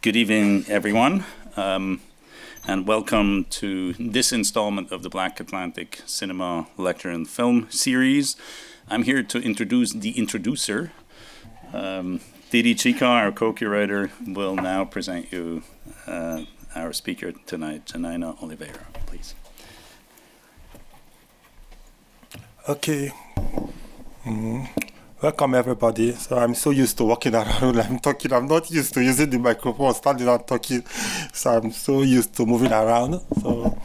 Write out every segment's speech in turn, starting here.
Good evening, everyone, and welcome to this installment of the Black Atlantic Cinema Lecture and Film series. I'm here to introduce the introducer. Didi Chica, our co-curator, will now present you our speaker tonight, Janaína Oliveira, please. Okay. Welcome, everybody. So I'm so used to walking around. I'm talking. I'm not used to using the microphone, standing and talking. So I'm so used to moving around. So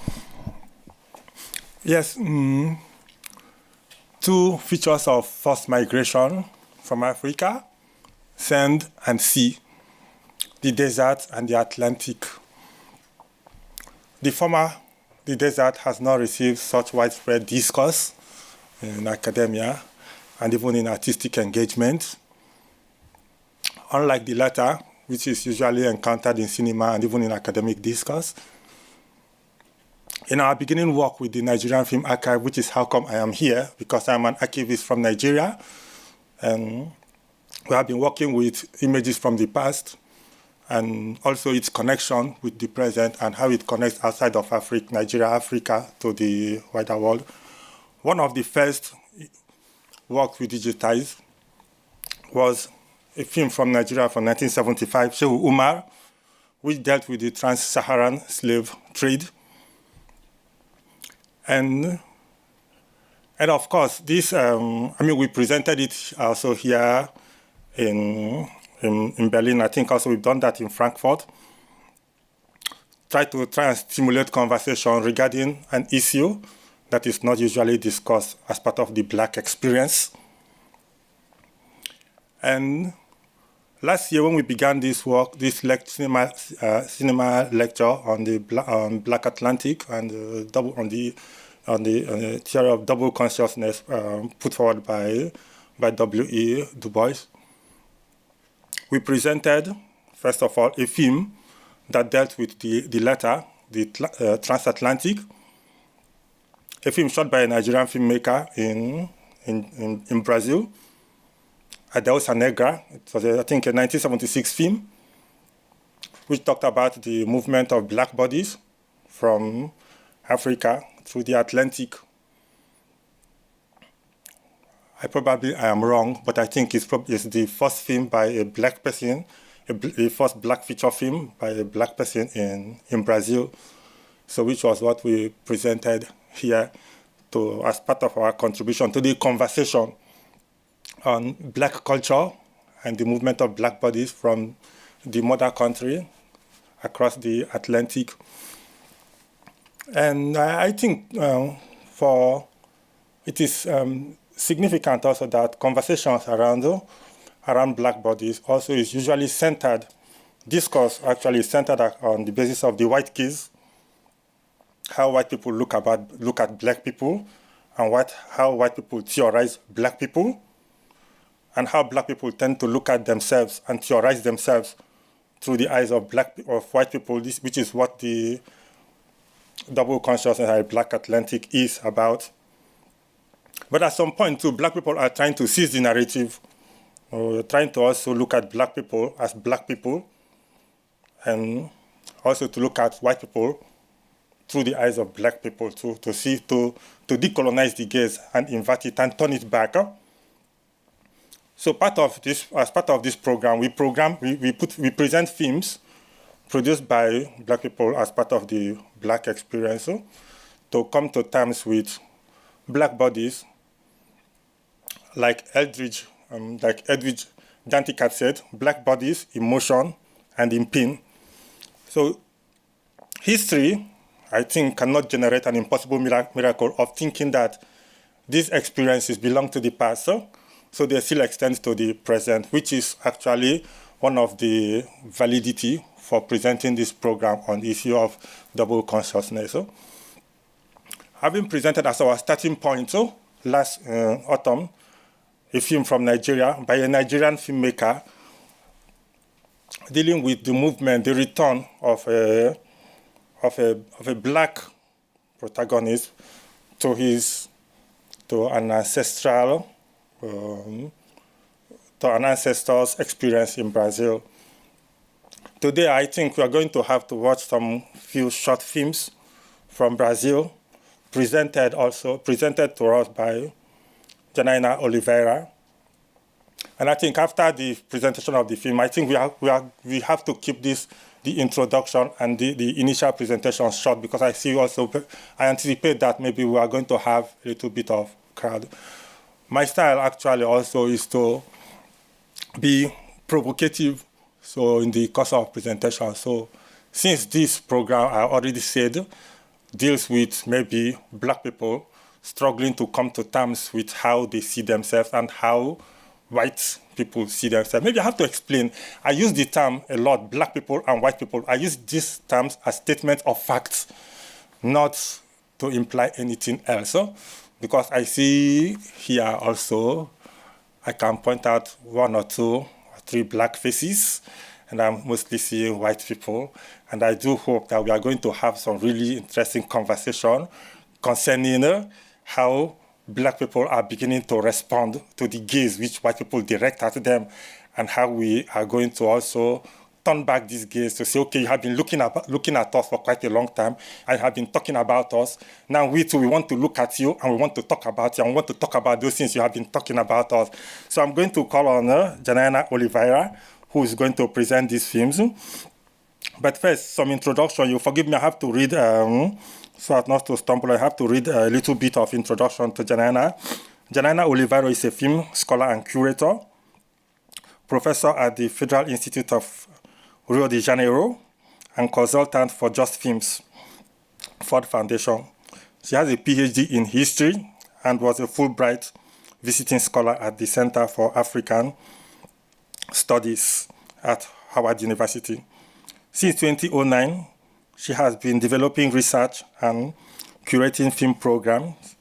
yes, two features of forced migration from Africa: sand and sea, the desert and the Atlantic. The former, the desert, has not received such widespread discourse in academia and even in artistic engagement. Unlike the latter, which is usually encountered in cinema and even in academic discourse. In our beginning work with the Nigerian Film Archive, which is how come I am here, because I'm an archivist from Nigeria, and we have been working with images from the past and also its connection with the present and how it connects outside of Africa, Nigeria, Africa, to the wider world. One of the first work we digitized was a film from Nigeria from 1975, Shehu Umar, which dealt with the trans-Saharan slave trade. And of course, this, we presented it also here in Berlin. I think also we've done that in Frankfurt. Try and stimulate conversation regarding an issue that is not usually discussed as part of the Black experience. And last year when we began this work, this cinema lecture on the Black Atlantic and on the theory of double consciousness put forward by W.E. Du Bois, we presented, first of all, a film that dealt with the latter, the transatlantic, a film shot by a Nigerian filmmaker in Brazil, Adeusa Negra. It was, I think, a 1976 film, which talked about the movement of black bodies from Africa through the Atlantic. I am wrong, but I think it's the first film by a black person, the first black feature film by a black person in Brazil. So which was what we presented here as part of our contribution to the conversation on black culture and the movement of black bodies from the mother country across the Atlantic. And I think it is significant also that conversations around black bodies also is usually centered, discourse actually is centered on the basis of the white gaze, how white people look at black people, and how white people theorize black people, and how black people tend to look at themselves and theorize themselves through the eyes of white people, which is what the double consciousness and Black Atlantic is about. But at some point, too, black people are trying to seize the narrative, trying to also look at black people as black people, and also to look at white people through the eyes of black people, to decolonize the gaze and invert it and turn it back. So as part of this program, we present films produced by black people as part of the black experience to come to terms with black bodies, like Edwidge Danticat said, black bodies in motion and in pain. So history, I think, cannot generate an impossible miracle of thinking that these experiences belong to the past, so they still extend to the present, which is actually one of the validity for presenting this program on the issue of double consciousness. Having presented as our starting point last autumn a film from Nigeria by a Nigerian filmmaker dealing with the movement, the return of a black protagonist to an ancestor's experience in Brazil, Today, I think we are going to have to watch some few short films from Brazil, presented to us by Janaína Oliveira. And I think after the presentation of the film, I think we have to keep the introduction and the initial presentation short, because I anticipate that maybe we are going to have a little bit of crowd. My style actually also is to be provocative, so in the course of presentation. So since this program, I already said, deals with maybe Black people struggling to come to terms with how they see themselves and how white people see themselves. Maybe I have to explain. I use the term a lot, Black people and white people. I use these terms as statements of facts, not to imply anything else. Because I see here also, I can point out 1 or 2 or 3 Black faces, and I'm mostly seeing white people. And I do hope that we are going to have some really interesting conversation concerning how Black people are beginning to respond to the gaze which white people direct at them, and how we are going to also turn back this gaze to say, okay, you have been looking at us for quite a long time, and you have been talking about us. Now we too, we want to look at you, and we want to talk about you, and we want to talk about those things you have been talking about us. So I'm going to call on Janaína Oliveira, who is going to present these films. But first, some introduction. You forgive me, I have to read, so as not to stumble, I have to read a little bit of introduction to Janaína. Janaína Oliveira is a film scholar and curator, professor at the Federal Institute of Rio de Janeiro, and consultant for Just Films, Ford Foundation. She has a PhD in history and was a Fulbright visiting scholar at the Center for African Studies at Howard University. Since 2009, she has been developing research and curating film programs,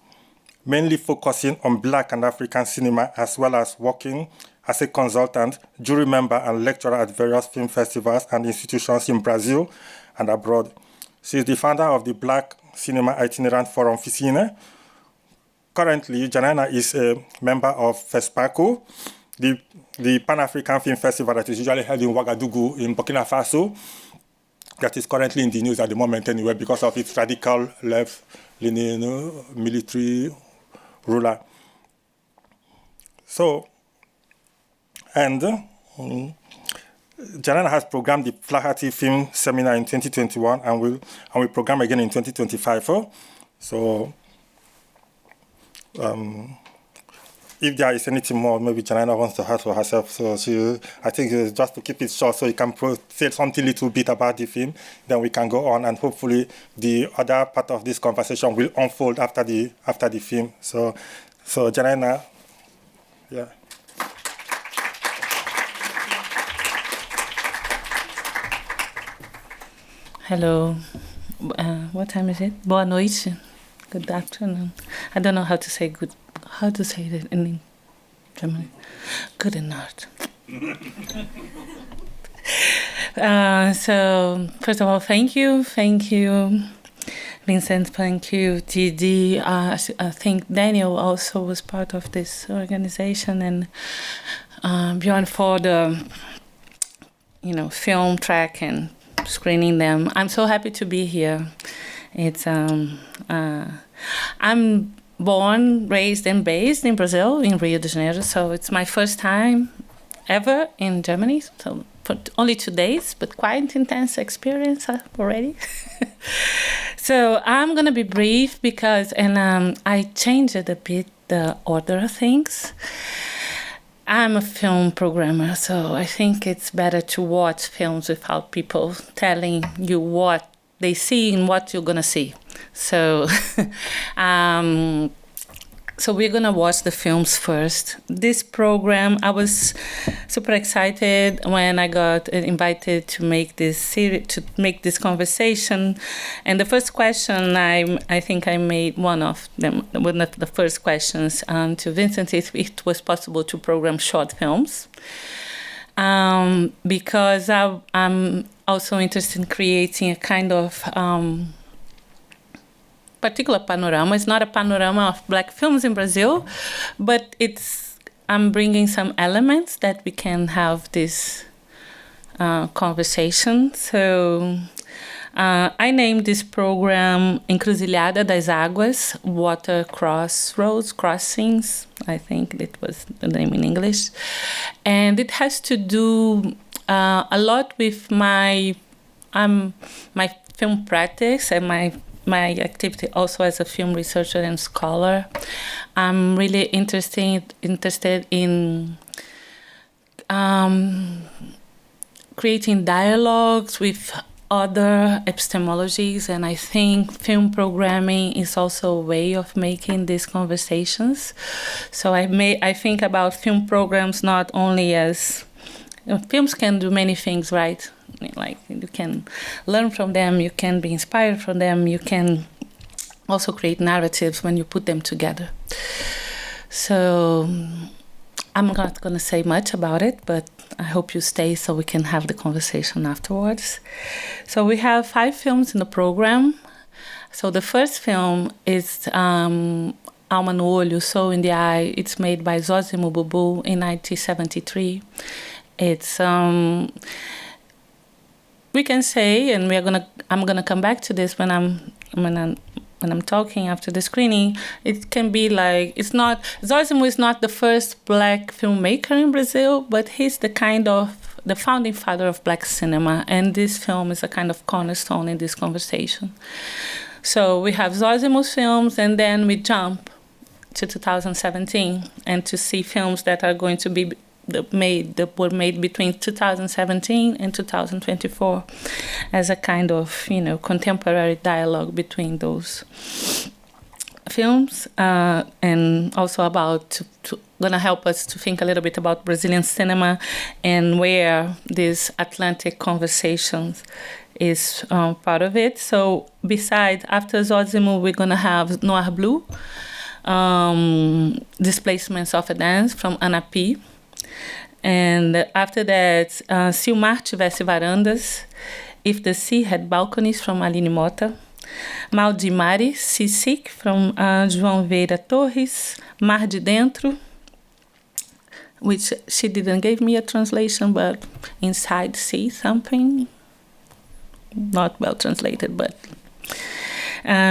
mainly focusing on Black and African cinema, as well as working as a consultant, jury member, and lecturer at various film festivals and institutions in Brazil and abroad. She is the founder of the Black Cinema Itinerant Forum Ficine. Currently, Janaína is a member of FESPACO, the Pan-African Film Festival that is usually held in Ouagadougou in Burkina Faso, that is currently in the news at the moment anyway because of its radical left-leaning military ruler. So, and Janaína has programmed the Flaherty Film Seminar in 2021 and will program again in 2025. So, if there is anything more, maybe Janaína wants to add for herself. So I think just to keep it short, so you can say something little bit about the film, then we can go on, and hopefully the other part of this conversation will unfold after the film. So Janaína, yeah. Hello. What time is it? Boa noite. Good afternoon. I don't know how to say it in German. Good enough. So first of all, thank you, Vincent. Thank you, Didi. I think Daniel also was part of this organization, and Bjorn for the film track and screening them. I'm so happy to be here. It's I'm born, raised, and based in Brazil, in Rio de Janeiro. So it's my first time ever in Germany. So for only 2 days, but quite intense experience already. So I'm gonna be brief because, I changed a bit the order of things. I'm a film programmer, so I think it's better to watch films without people telling you what they see and what you're gonna see. So, so we're gonna watch the films first. This program, I was super excited when I got invited to make this series, to make this conversation. And the first question, I think I made one of the first questions to Vincent, if it was possible to program short films. Because I'm also interested in creating a kind of particular panorama. It's not a panorama of Black films in Brazil, but I'm bringing some elements that we can have this conversation. So I named this program Encruzilhada das Águas, Water Crossroads, Crossings. I think that was the name in English. And it has to do a lot with my film practice and my activity also as a film researcher and scholar. I'm really interested in creating dialogues with other epistemologies, and I think film programming is also a way of making these conversations. So I think about film programs not only as films can do many things, right? Like you can learn from them, you can be inspired from them, you can also create narratives when you put them together. So I'm not going to say much about it, but I hope you stay so we can have the conversation afterwards. So we have 5 films in the program. So the first film is Alma no Olho, Soul in the Eye. It's made by Zózimo Bubu in 1973. It's we can say, and I'm gonna come back to this when I'm talking after the screening. It can be like, Zózimo is not the first Black filmmaker in Brazil, but he's the founding father of Black cinema, and this film is a kind of cornerstone in this conversation. So we have Zózimo's films, and then we jump to 2017 and to see films that are going to be that were made between 2017 and 2024 as a kind of, contemporary dialogue between those films, and also gonna help us to think a little bit about Brazilian cinema and where this Atlantic conversations is part of it. So besides, after Zózimo, we're gonna have Noir Blue, Displacements of a Dance from Ana P. And after that, Se o Mar Tivesse Varandas, If the Sea Had Balconies from Aline Mota, Mal de Mari, Sich from João Vieira Torres, Mar de Dentro, which she didn't give me a translation, but Inside Sea something, not well translated, but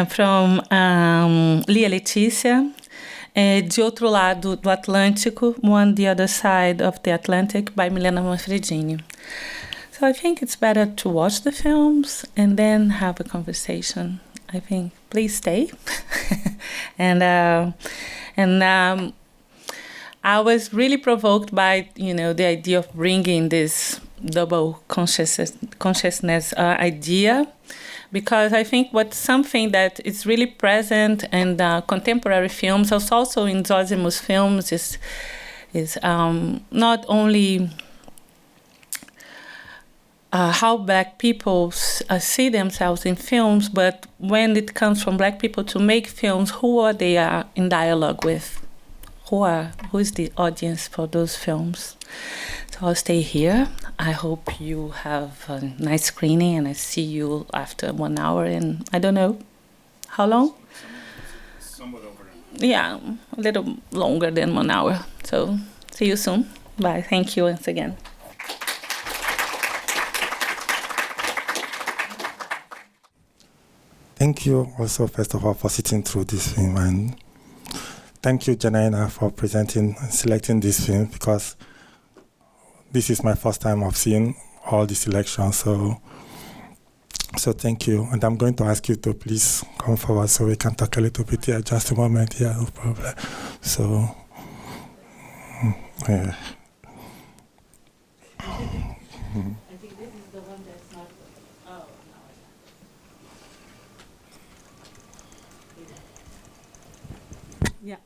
from Lia Letícia, De Outro Lado do Atlântico, On the Other Side of the Atlantic by Milena Manfredini. So I think it's better to watch the films and then have a conversation. I think please stay. and I was really provoked by the idea of bringing this double consciousness idea, because I think what's something that is really present in contemporary films, also in Zózimo's films, is not only how Black people see themselves in films, but when it comes from Black people to make films, who are they in dialogue with? Who is the audience for those films? So I'll stay here. I hope you have a nice screening, and I see you after 1 hour and I don't know how long? Somewhat over. Yeah, a little longer than 1 hour. So see you soon. Bye. Thank you once again. Thank you also, first of all, for sitting through this film, and thank you, Janaína, for presenting and selecting this film, because this is my first time of seeing all the selections, so thank you. And I'm going to ask you to please come forward so we can talk a little bit here. Just a moment here, no problem. So, yeah. I think this is the one that's not. Oh, no. Yeah.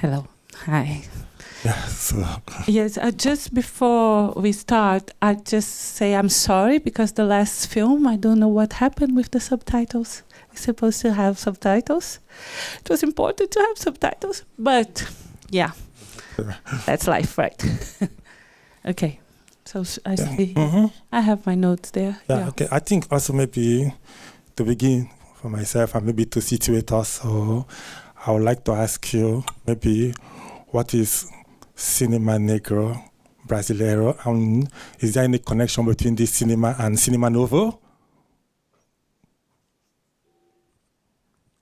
Hello. Hi. Yeah, so. Yes, just before we start, I just say I'm sorry because the last film, I don't know what happened with the subtitles. It's supposed to have subtitles. It was important to have subtitles, but yeah, that's life, right? Okay, so I see. Mm-hmm. I have my notes there. Yeah, okay. I think also maybe to begin for myself and maybe to situate us, so I would like to ask you maybe what is cinema negro, brasileiro. Is there any connection between this cinema and cinema novo?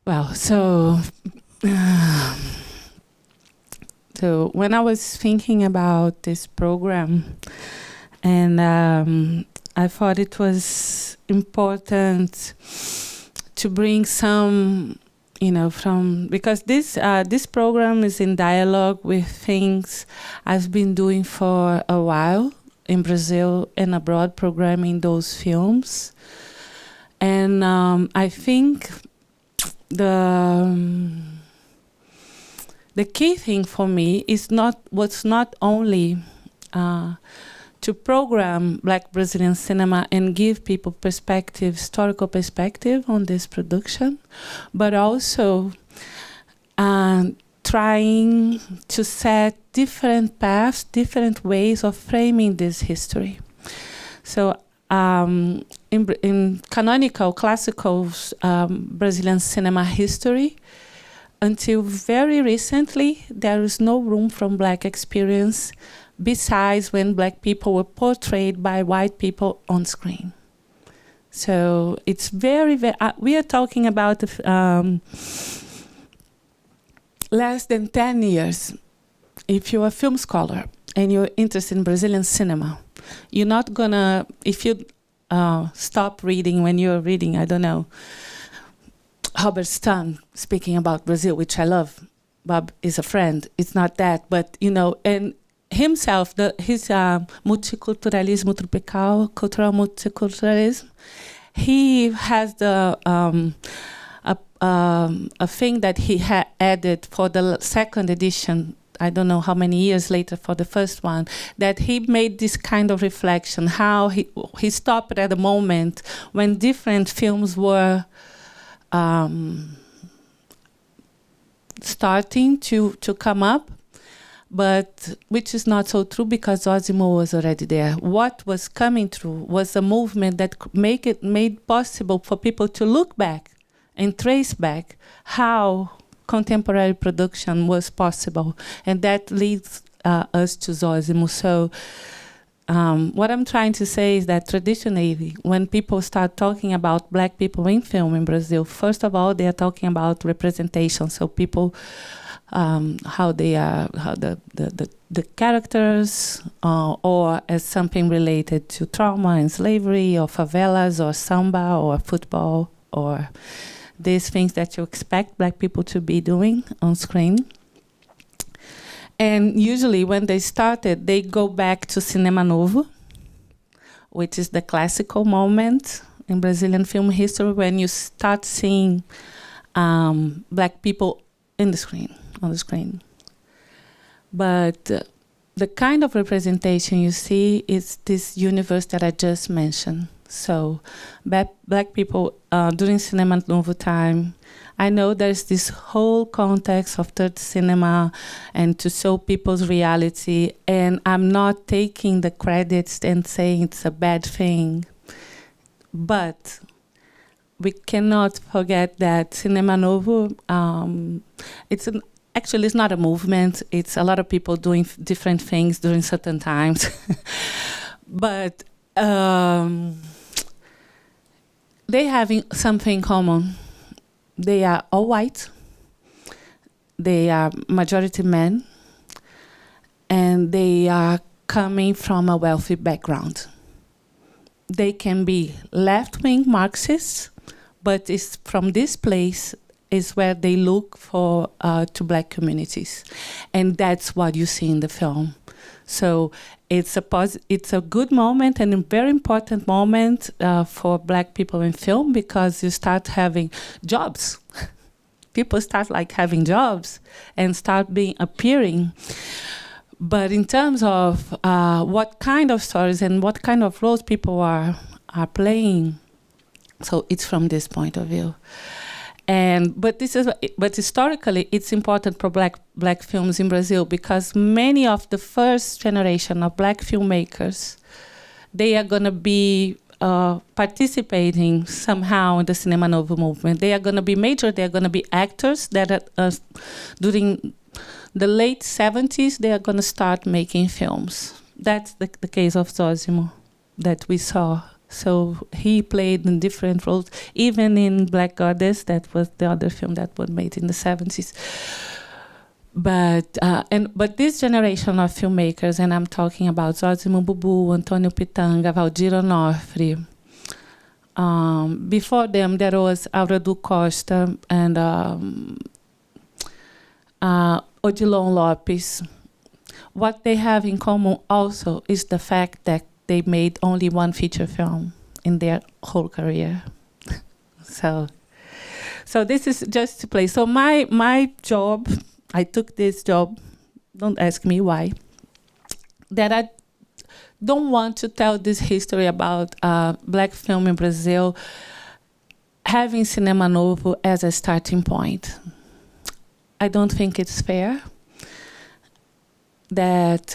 Well, so when I was thinking about this program, and I thought it was important to bring some, because this program is in dialogue with things I've been doing for a while in Brazil and abroad, programming those films. And I think the key thing for me was not only to program Black Brazilian cinema and give people historical perspective on this production, but also trying to set different paths, different ways of framing this history. So in canonical, classical Brazilian cinema history, until very recently, there is no room from Black experience besides when Black people were portrayed by white people on screen. So it's very, very we are talking about less than 10 years. If you're a film scholar and you're interested in Brazilian cinema, you're not gonna, if you stop reading when you're reading, I don't know, Robert Stone speaking about Brazil, which I love. Bob is a friend. It's not that, but and himself, his multiculturalismo tropical, cultural multiculturalism, he has a thing that he had added for the second edition. I don't know how many years later for the first one, that he made this kind of reflection, how he stopped at a moment when different films were starting to come up, but which is not so true because Zózimo was already there. What was coming through was a movement that made possible for people to look back and trace back how contemporary production was possible, and that leads us to Zózimo. So what I'm trying to say is that traditionally, when people start talking about Black people in film in Brazil, first of all, they are talking about representation. So people, how they are, how the characters, or as something related to trauma and slavery, or favelas, or samba, or football, or these things that you expect Black people to be doing on screen. And usually when they started, they go back to Cinema Novo, which is the classical moment in Brazilian film history when you start seeing Black people on the screen. But the kind of representation you see is this universe that I just mentioned. So Black people during Cinema Novo time, I know there's this whole context of third cinema and to show people's reality, and I'm not taking the credits and saying it's a bad thing, but we cannot forget that Cinema Novo, actually it's not a movement, it's a lot of people doing different things during certain times, but they having something common. They are all white, they are majority men, and they are coming from a wealthy background. They can be left-wing Marxists, but it's from this place is where they look for to Black communities, and that's what you see in the film. So it's a good moment and a very important moment for Black people in film, because you start having jobs. People start having jobs and start appearing. But in terms of what kind of stories and what kind of roles people are playing, so it's from this point of view. But historically, it's important for Black films in Brazil, because many of the first generation of Black filmmakers, they are going to be participating somehow in the Cinema Novo movement. They are going to be major. They are going to be actors that during the late 70s, they are going to start making films. That's the case of Zózimo that we saw. So he played in different roles, even in Black Goddess, that was the other film that was made in the 70s. But this generation of filmmakers, and I'm talking about Zózimo Bubu, Antônio Pitanga, Valdir Onofre. Before them, there was Auradu Costa and Odilon Lopes. What they have in common also is the fact that they made only one feature film in their whole career. So this is just to play. So my job, I took this job, don't ask me why, that I don't want to tell this history about Black film in Brazil having Cinema Novo as a starting point. I don't think it's fair that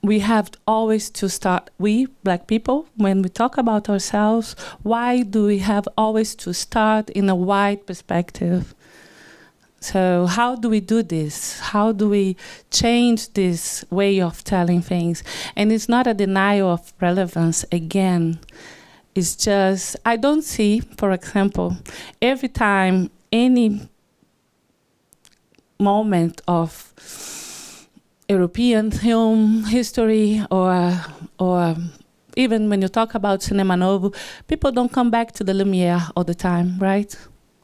we have always to start, we, Black people, when we talk about ourselves, why do we have always to start in a white perspective? So how do we do this? How do we change this way of telling things? And it's not a denial of relevance, again. It's just, I don't see, for example, every time any moment of European film history, or even when you talk about Cinema Novo, people don't come back to the Lumière all the time, right?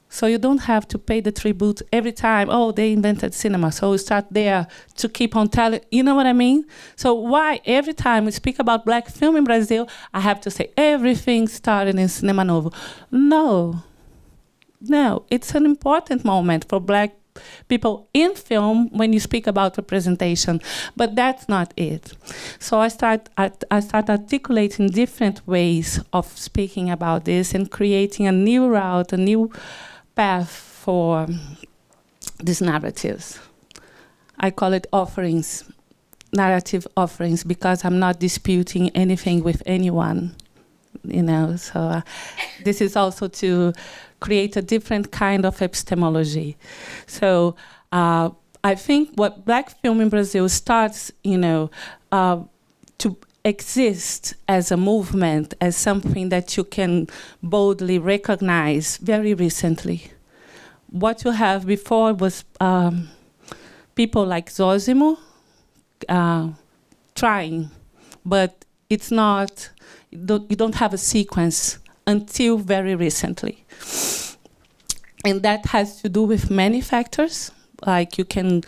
So you don't have to pay the tribute every time, oh, they invented cinema, so we start there to keep on telling, you know what I mean? So why every time we speak about Black film in Brazil, I have to say everything started in Cinema Novo? No, it's an important moment for Black people in film when you speak about representation, but that's not it. So I start articulating different ways of speaking about this and creating a new route, a new path for these narratives. I call it offerings, narrative offerings, because I'm not disputing anything with anyone, you know. So this is also to create a different kind of epistemology. So I think what Black film in Brazil starts, you know, to exist as a movement, as something that you can boldly recognize very recently. What you have before was people like Zózimo trying, but it's not, you don't have a sequence until very recently. And that has to do with many factors. Like you can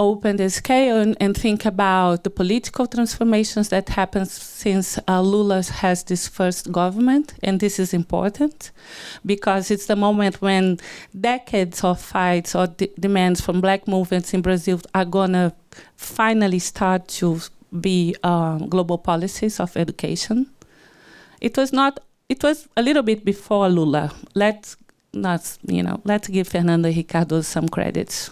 open the scale and think about the political transformations that happens since Lula has this first government. And this is important because it's the moment when decades of fights or demands from Black movements in Brazil are gonna finally start to be global policies of education. It was a little bit before Lula. Let's give Fernando Ricardo some credit.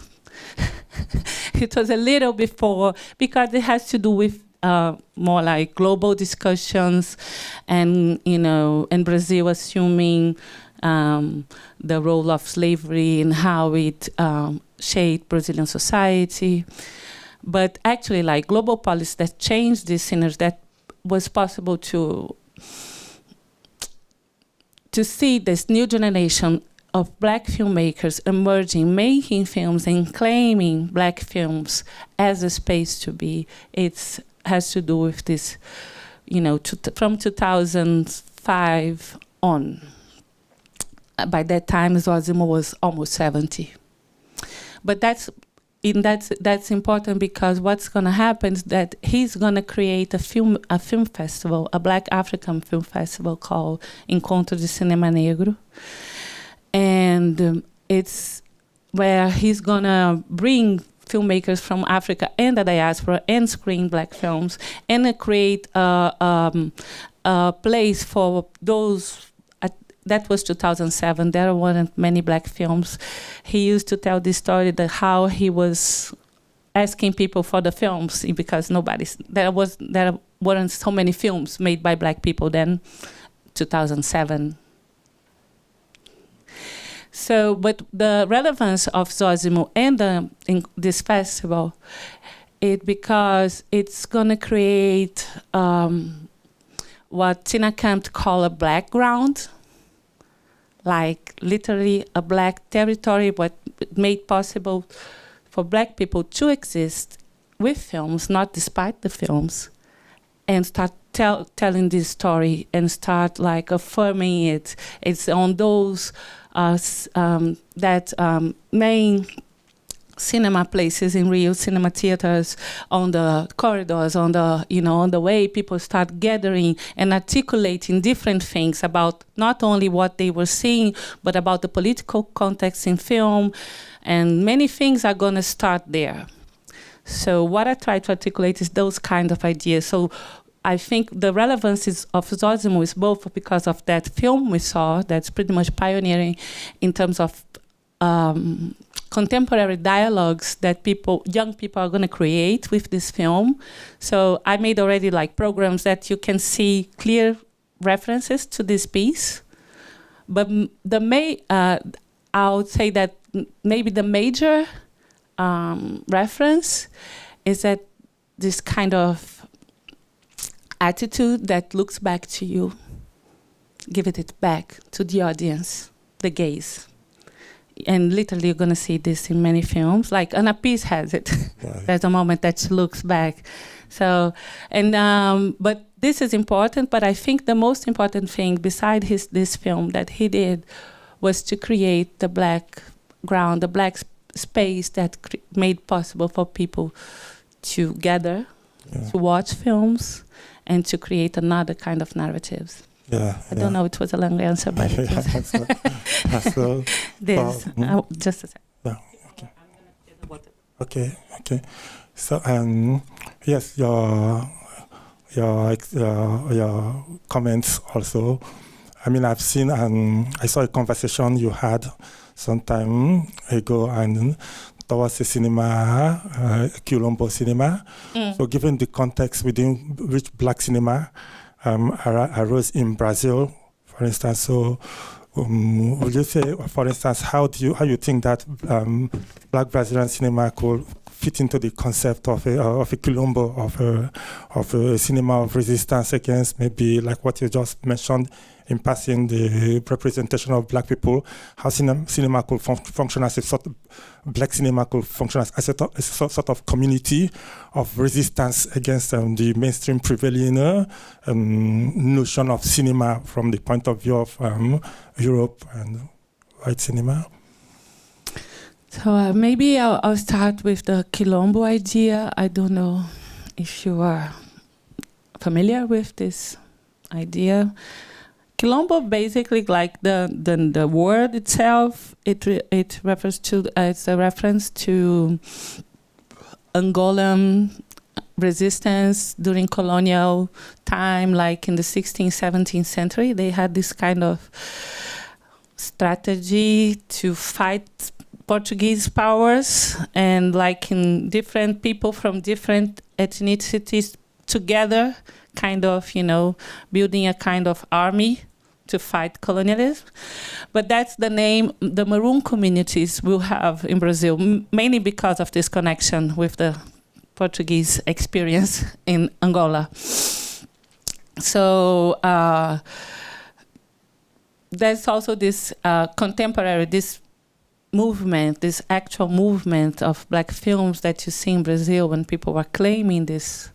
It was a little before because it has to do with more like global discussions and, you know, and Brazil assuming the role of slavery and how it shaped Brazilian society. But actually, like global policy that changed these scenarios, that was possible to see this new generation of Black filmmakers emerging, making films and claiming Black films as a space to be. It has to do with this, you know, from 2005 on. By that time, Zózimo was almost 70. But that's important because what's going to happen is that he's going to create a film festival, a Black African film festival called Encontro de Cinema Negro. And it's where he's going to bring filmmakers from Africa and the diaspora and screen Black films and create a place for those. That was 2007. There weren't many Black films. He used to tell this story that how he was asking people for the films because there weren't so many films made by Black people then, 2007. So, but the relevance of Zózimo and in this festival, because it's going to create what Tina Kemp called a black ground, like literally a black territory, what made possible for black people to exist with films, not despite the films, and start telling this story and start like affirming it. It's on those main cinema places in Rio, cinema theaters, on the corridors, on the way people start gathering and articulating different things about not only what they were seeing, but about the political context in film, and many things are going to start there. So what I try to articulate is those kind of ideas. So I think the relevance of Zózimo is both because of that film we saw that's pretty much pioneering in terms of contemporary dialogues that young people are going to create with this film. So I made already like programs that you can see clear references to this piece. But I would say that maybe the major reference is that this kind of attitude that looks back to you, give it back to the audience, the gaze. And literally you're going to see this in many films. Like Anna Peace has it. Right. There's a moment that she looks back. So, but this is important, but I think the most important thing beside this film that he did was to create the black ground, the black space that made possible for people to gather, to watch films, and to create another kind of narratives. I don't know, it was a long answer, but it was this. Just a second. Yeah, okay. Okay. So, yes, your comments also. I mean, I've seen I saw a conversation you had some time ago, and towards the cinema, Quilombo cinema. So, given the context within which black cinema arose in Brazil, for instance. So, would you say, for instance, how you think that black Brazilian cinema could fit into the concept of a Quilombo, of a cinema of resistance against maybe like what you just mentioned in passing, the representation of black people, how cinema could function as a sort of, black cinema could function as a sort of community of resistance against the mainstream prevailing notion of cinema from the point of view of Europe and white cinema? So maybe I'll start with the Quilombo idea. I don't know if you are familiar with this idea. Quilombo, basically, like the word itself, it refers to it's a reference to Angolan resistance during colonial time, like in the 16th, 17th century. They had this kind of strategy to fight Portuguese powers, and like in different people from different ethnicities together, kind of, building a kind of army to fight colonialism. But that's the name the Maroon communities will have in Brazil, mainly because of this connection with the Portuguese experience in Angola. So there's also this contemporary, this movement, this actual movement of black films that you see in Brazil when people were claiming this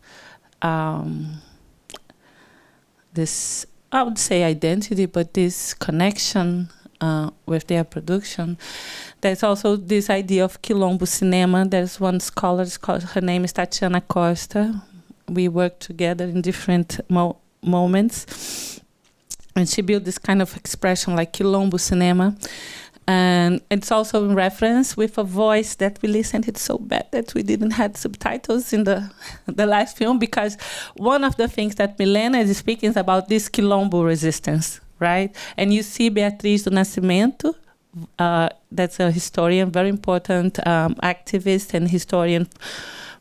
I would say identity, but this connection with their production. There's also this idea of Quilombo cinema. There's one scholar, her name is Tatiana Costa. We worked together in different moments. And she built this kind of expression like Quilombo cinema. And it's also in reference with a voice that we listened. It's so bad that we didn't have subtitles in the last film, because one of the things that Milena is speaking is about this Quilombo resistance, right? And you see Beatriz do Nascimento, that's a historian, very important activist and historian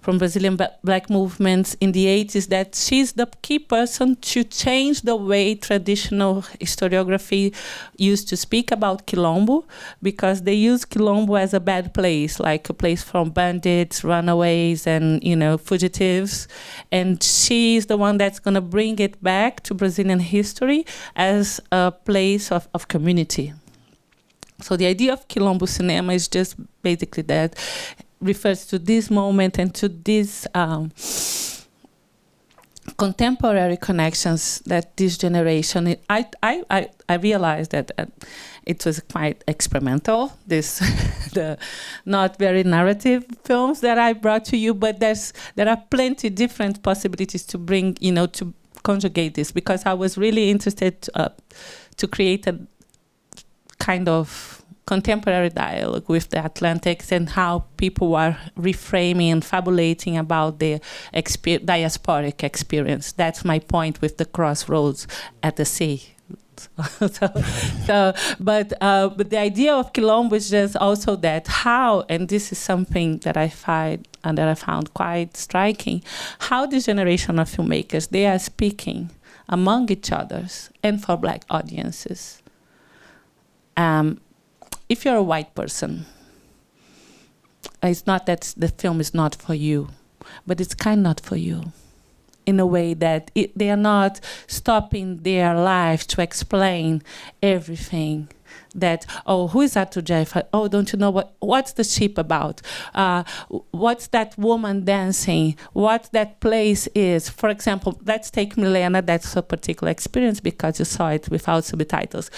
from Brazilian black movements in the 80s, that she's the key person to change the way traditional historiography used to speak about Quilombo, because they use Quilombo as a bad place, like a place from bandits, runaways, and fugitives. And she's the one that's going to bring it back to Brazilian history as a place of community. So the idea of Quilombo cinema is just basically that, refers to this moment and to these contemporary connections that this generation. I realized that it was quite experimental. The not very narrative films that I brought to you, but there are plenty different possibilities to bring, to conjugate this, because I was really interested to create a kind of contemporary dialogue with the Atlantiks and how people are reframing and fabulating about their diasporic experience. That's my point with the crossroads at the sea. But the idea of Quilombo is just also that how, and this is something that I found quite striking, how this generation of filmmakers, they are speaking among each other and for Black audiences. If you're a white person, it's not that the film is not for you, but it's kind of not for you, in a way that they are not stopping their life to explain everything. That, who is Arthur Jeff? Oh, don't you know what's the ship about? What's that woman dancing? What that place is? For example, let's take Milena. That's a particular experience because you saw it without subtitles.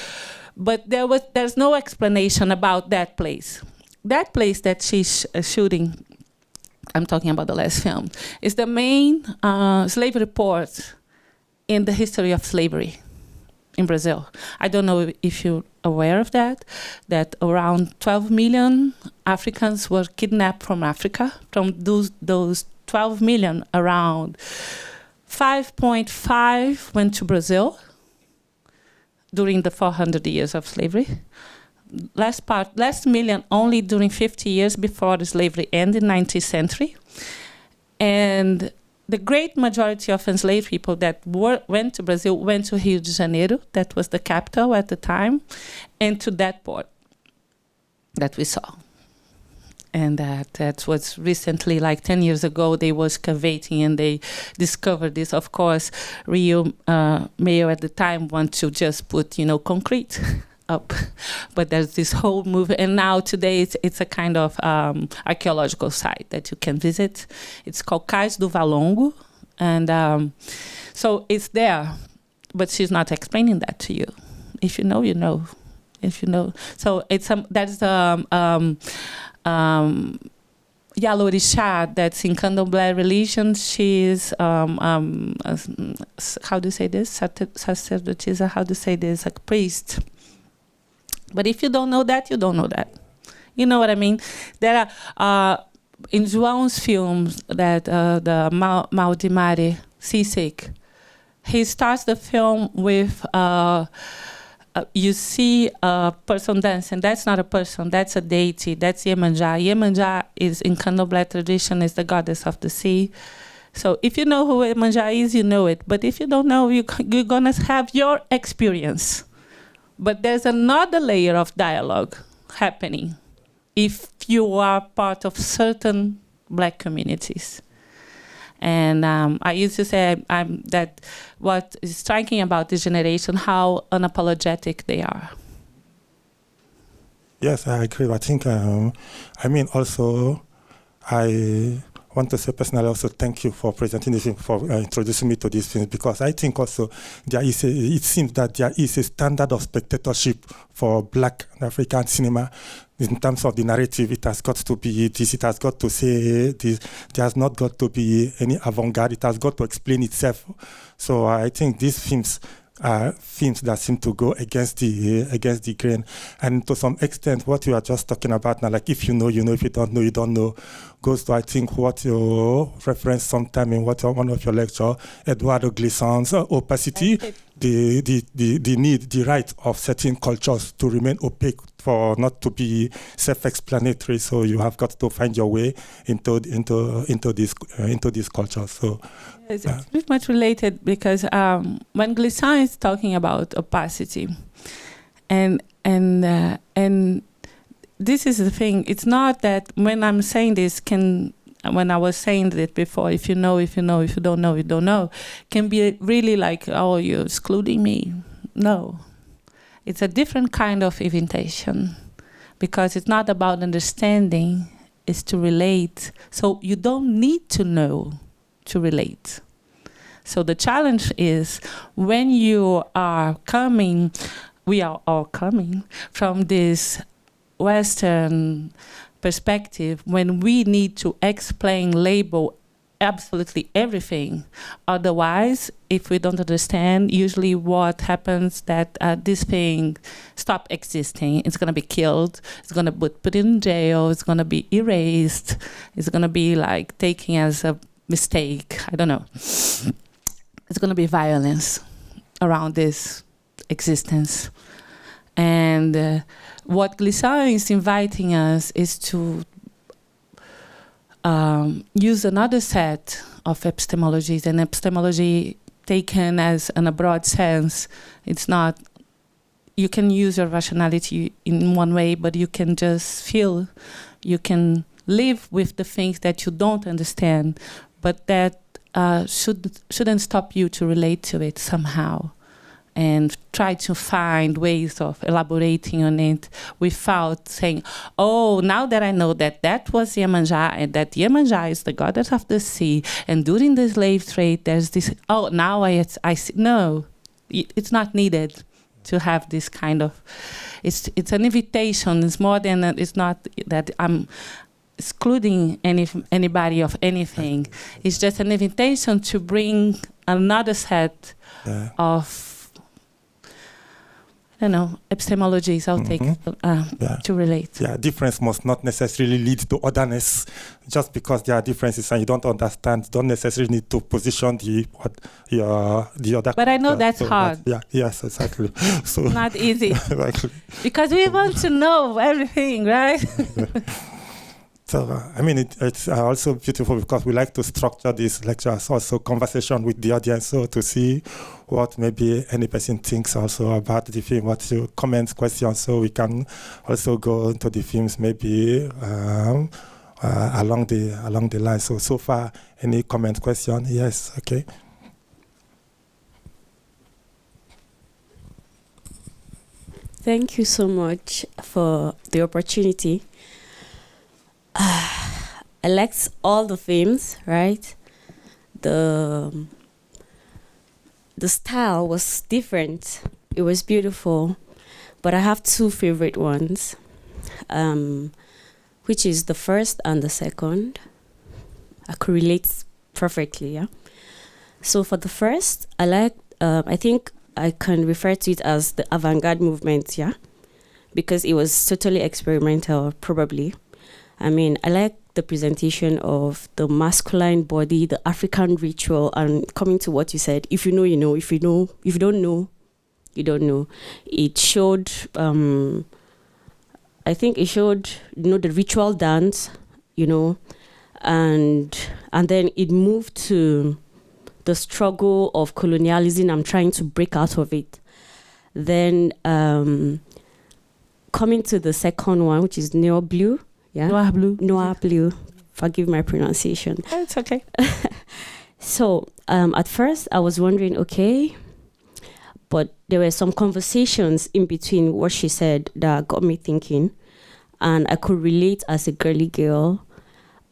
But there's no explanation about that place. That place that she's shooting, I'm talking about the last film, is the main slavery port in the history of slavery in Brazil. I don't know if you're aware of that around 12 million Africans were kidnapped from Africa. From those 12 million, around 5.5 went to Brazil during the 400 years of slavery. Last million only during 50 years before the slavery ended in the 19th century. And the great majority of enslaved people that went to Brazil went to Rio de Janeiro, that was the capital at the time, and to that port that we saw. And that was recently, like 10 years ago, they was excavating and they discovered this. Of course, Rio mayor at the time wanted to just put, concrete up. But there's this whole movement. And now today it's a kind of archaeological site that you can visit. It's called Cais do Valongo. And so it's there, but she's not explaining that to you. If you know, you know. If you know. So it's that's Yalorisha, that's in Candomblé religion. She's how do you say this? Sacerdotisa, how do you say this? A priest. But if you don't know that, you don't know that. You know what I mean? There are in João's films that the Maldimare Seasick, he starts the film with you see a person dancing. That's not a person. That's a deity. That's Iemanjá. Iemanjá is, in Candomblé tradition, is the goddess of the sea. So if you know who Iemanjá is, you know it. But if you don't know, you're going to have your experience. But there's another layer of dialogue happening if you are part of certain Black communities. And I used to say that what is striking about this generation, how unapologetic they are. Yes, I agree. I think, also, I want to say personally also thank you for presenting this, for introducing me to these films, because I think also it seems that there is a standard of spectatorship for Black and African cinema. In terms of the narrative, it has got to be this, it has got to say this, there has not got to be any avant-garde, it has got to explain itself. So I think these films are films that seem to go against the grain. And to some extent, what you are just talking about now, like if you know, you know, if you don't know, you don't know, goes to, I think, what you referenced sometime in one of your lecture, Eduardo Glisson's opacity. the need, the right of certain cultures to remain opaque, for not to be self-explanatory. So you have got to find your way into this culture. So it's pretty much related, because when Glissant is talking about opacity, and this is the thing. It's not that when I'm saying this when I was saying that before, if you know, if you know, if you don't know, you don't know, can be really like, oh, you're excluding me. No. It's a different kind of invitation, because it's not about understanding, it's to relate. So you don't need to know to relate. So the challenge is, when you are coming, we are all coming from this Western perspective, when we need to explain, label absolutely everything. Otherwise, if we don't understand, usually what happens that this thing stop existing. It's going to be killed. It's going to be put in jail. It's going to be erased. It's going to be like taken as a mistake. I don't know. It's going to be violence around this existence. And what Glissant is inviting us is to use another set of epistemologies, and epistemology taken as in a broad sense. It's not, you can use your rationality in one way, but you can just feel, you can live with the things that you don't understand, but that shouldn't stop you to relate to it somehow, and try to find ways of elaborating on it without saying, oh, now that I know that that was Iemanjá, and that Iemanjá is the goddess of the sea, and during the slave trade there's this, oh, now I see. No, it's not needed to have this kind of, it's an invitation. It's more than, it's not that I'm excluding anybody of anything. It's just an invitation to bring another set of, I don't know, epistemologies, I'll take to relate. Yeah, difference must not necessarily lead to otherness. Just because there are differences and you don't understand, don't necessarily need to position the other. But I know that's hard. Yes, exactly. So not easy. Exactly. Because we want to know everything, right? So, I mean, it's also beautiful because we like to structure these lectures, also conversation with the audience, so to see what maybe any person thinks also about the film, what your comments, questions, so we can also go into the films maybe along the line. So far, any comment, question? Yes, okay. Thank you so much for the opportunity. I liked all the themes, right? The style was different. It was beautiful. But I have two favorite ones, which is the first and the second. I could relate perfectly, yeah? So for the first, I liked, I think I can refer to it as the avant-garde movement, yeah? Because it was totally experimental, probably. I mean, I like the presentation of the masculine body, the African ritual, and coming to what you said, if you know, you know, if you don't know, you don't know. It showed, I think it showed, the ritual dance, and then it moved to the struggle of colonialism. I'm trying to break out of it. Then coming to the second one, which is Noir Blue. Yeah? Noir Blue. Forgive my pronunciation. It's okay. So at first I was wondering, okay, but there were some conversations in between what she said that got me thinking, and I could relate as a girly girl.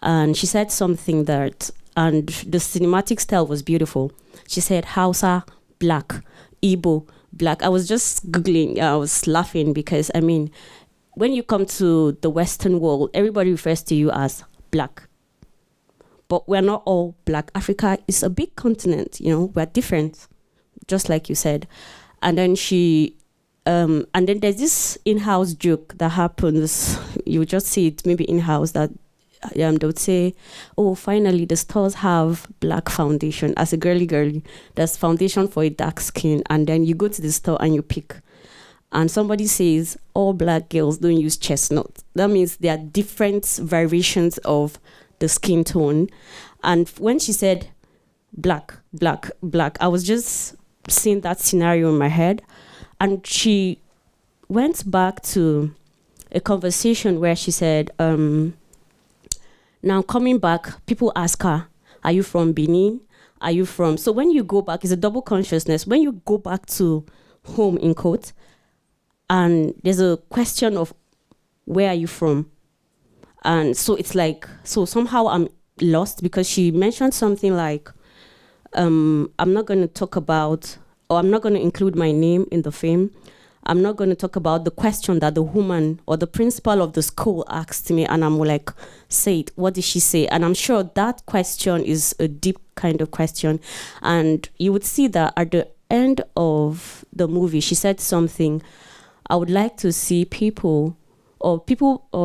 And she said something that, and the cinematic style was beautiful. She said Hausa, black, Igbo, black. I was just Googling, I was laughing because, I mean, when you come to the Western world, everybody refers to you as black. But we're not all black. Africa is a big continent, we're different, just like you said. And then and then there's this in-house joke that happens. You just see it maybe in-house that they would say, oh, finally the stores have black foundation. As a girly, there's foundation for a dark skin, and then you go to the store and you pick. And somebody says, all black girls don't use chestnut. That means there are different variations of the skin tone. And when she said black, I was just seeing that scenario in my head. And she went back to a conversation where she said, now coming back, people ask her, are you from Benin? Are you from... So when you go back, it's a double consciousness. When you go back to home, in quote, and there's a question of where are you from? And so it's like, so somehow I'm lost because she mentioned something like, I'm not going to talk about, or I'm not going to include my name in the film. I'm not going to talk about the question that the woman or the principal of the school asked me, and I'm like, say it, what did she say? And I'm sure that question is a deep kind of question. And you would see that at the end of the movie, she said something, I would like to see people, or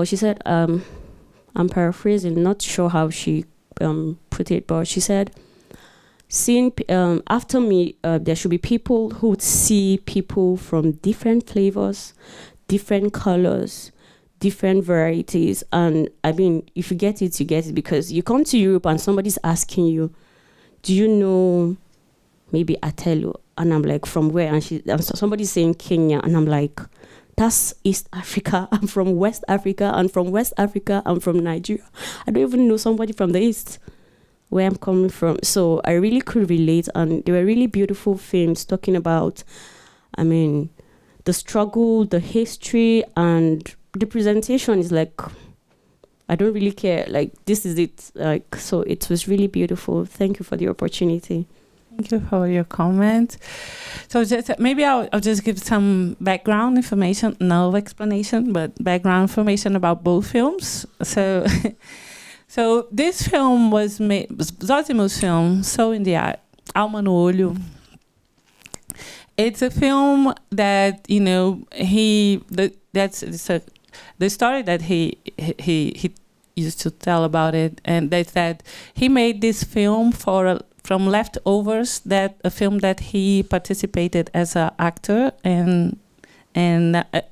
she said, I'm paraphrasing, not sure how she put it, but she said, seeing after me, there should be people who would see people from different flavors, different colors, different varieties. And I mean, if you get it, you get it, because you come to Europe and somebody's asking you, do you know maybe Atelo? And I'm like, from where? And somebody's saying Kenya, and I'm like, that's East Africa. I'm from West Africa, and from West Africa, I'm from Nigeria. I don't even know somebody from the East, where I'm coming from. So I really could relate, and they were really beautiful films talking about, I mean, the struggle, the history, and the presentation is like, I don't really care. Like, this is it. Like, so it was really beautiful. Thank you for the opportunity. Thank you for your comment. So maybe I'll just give some background information, no explanation, but background information about both films. So so this film was made, Zózimo's film, So in the Eye, Alma no Olho. It's a film that, you know, the story that he used to tell about it, and that's that he made this film from leftovers, a film that he participated as an actor and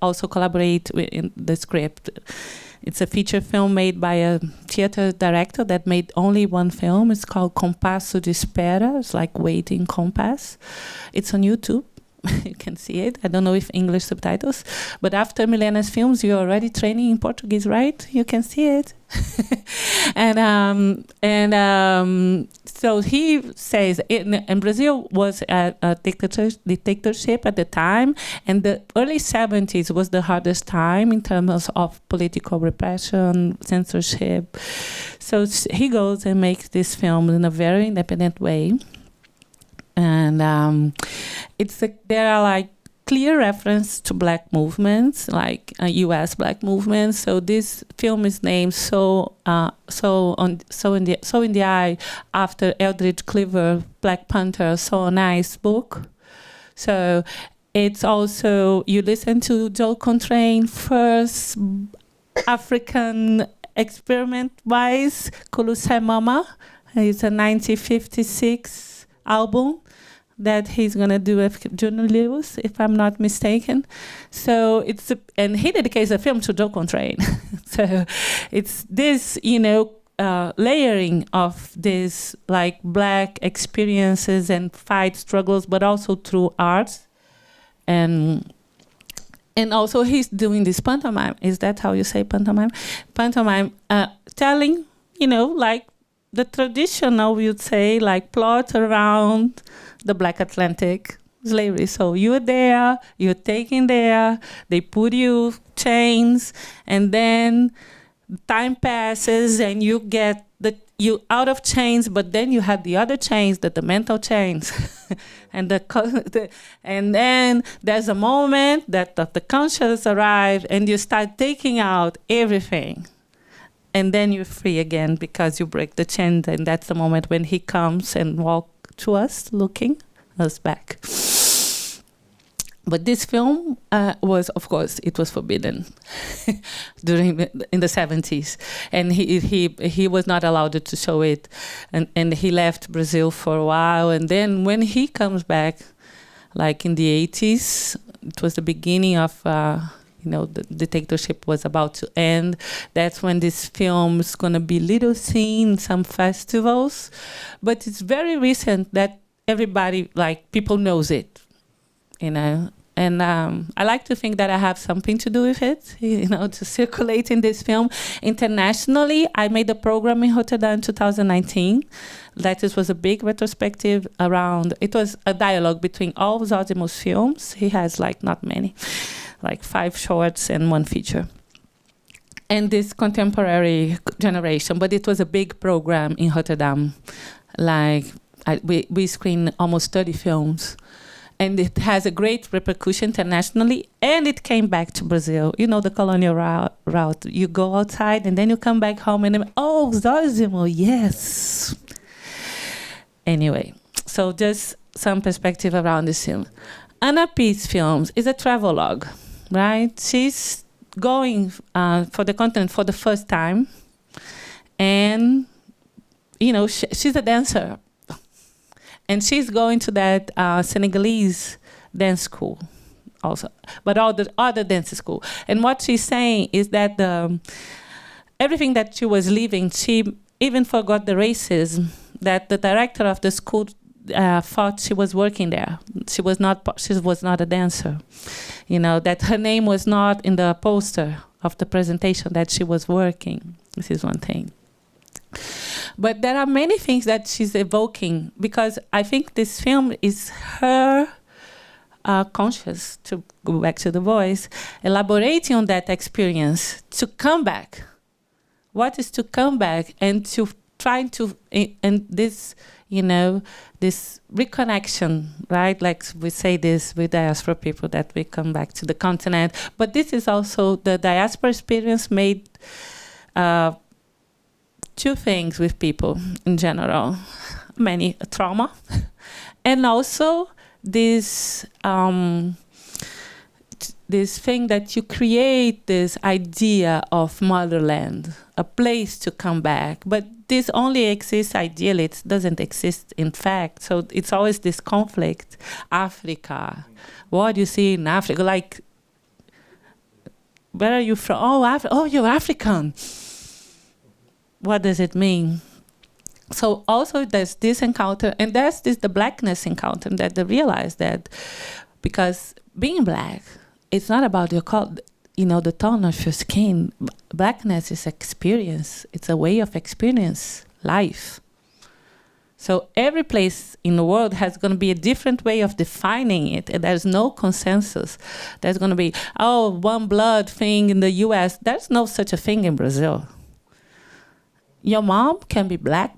also collaborate in the script. It's a feature film made by a theater director that made only one film. It's called Compasso de Espera. It's like waiting compass. It's on YouTube. You can see it. I don't know if English subtitles, but after Milena's films, you're already training in Portuguese, right? You can see it. So he says in Brazil was a dictatorship at the time, and the early 70s was the hardest time in terms of political repression, censorship. So he goes and makes this film in a very independent way. And there are like clear reference to black movements, like U.S. black movements. So this film is named So in the Eye, after Eldridge Cleaver, Black Panther, So Nice book. So it's also, you listen to Joel Contrain first African experiment-wise, Kulusai Mama. It's a 1956 album that he's gonna do with Juno Lewis, if I'm not mistaken. So and he dedicates a film to Joe Contrain. So it's this, layering of this like black experiences and fight struggles, but also through art. And also he's doing this pantomime. Is that how you say pantomime? Pantomime, telling, like the traditional, you'd say, like plot around the Black Atlantic slavery. So you're there, you're taken there, they put you chains, and then time passes and you get you out of chains, but then you have the other chains, the mental chains. and then there's a moment that the conscious arrive and you start taking out everything. And then you're free again because you break the chains, and that's the moment when he comes and walks to us, looking us back. But this film was, of course, it was forbidden in the 70s, and he was not allowed to show it, and he left Brazil for a while, and then when he comes back, like in the 80s, it was the beginning of the dictatorship was about to end. That's when this film is going to be little seen in some festivals, but it's very recent that everybody, like, people knows it, and I like to think that I have something to do with it, to circulate in this film internationally. I made a program in Rotterdam in 2019. This was a big retrospective around, it was a dialogue between all Zosimus films. He has not many, 5 shorts and 1 feature. And this contemporary generation, but it was a big program in Rotterdam. We screened almost 30 films. And it has a great repercussion internationally, and it came back to Brazil. The colonial route. You go outside, and then you come back home, and then, oh, Zosimo, yes. Anyway, so just some perspective around this film. Anna P's films is a travelogue, right? She's going for the continent for the first time, and, she's a dancer. And she's going to that Senegalese dance school also, but all the other dance school. And what she's saying is that everything that she was leaving, she even forgot the racism, that the director of the school thought she was working there. She was not a dancer. That her name was not in the poster of the presentation that she was working. This is one thing. But there are many things that she's evoking, because I think this film is her conscious, to go back to the voice, elaborating on that experience, to come back. What is to come back and to try to, and this, this reconnection, right? Like we say this with diaspora people, that we come back to the continent. But this is also the diaspora experience made 2 things with people in general, many trauma, and also this this thing that you create, this idea of motherland, a place to come back. But this only exists ideally, it doesn't exist in fact. So it's always this conflict. Africa, what do you see in Africa? Like, where are you from? Oh, you're African. What does it mean? So also there's this encounter, and there's the blackness encounter, that they realize that because being black, it's not about your color, the tone of your skin. Blackness is experience. It's a way of experience life. So every place in the world has going to be a different way of defining it, and there's no consensus. There's going to be, one blood thing in the US. There's no such a thing in Brazil. Your mom can be black.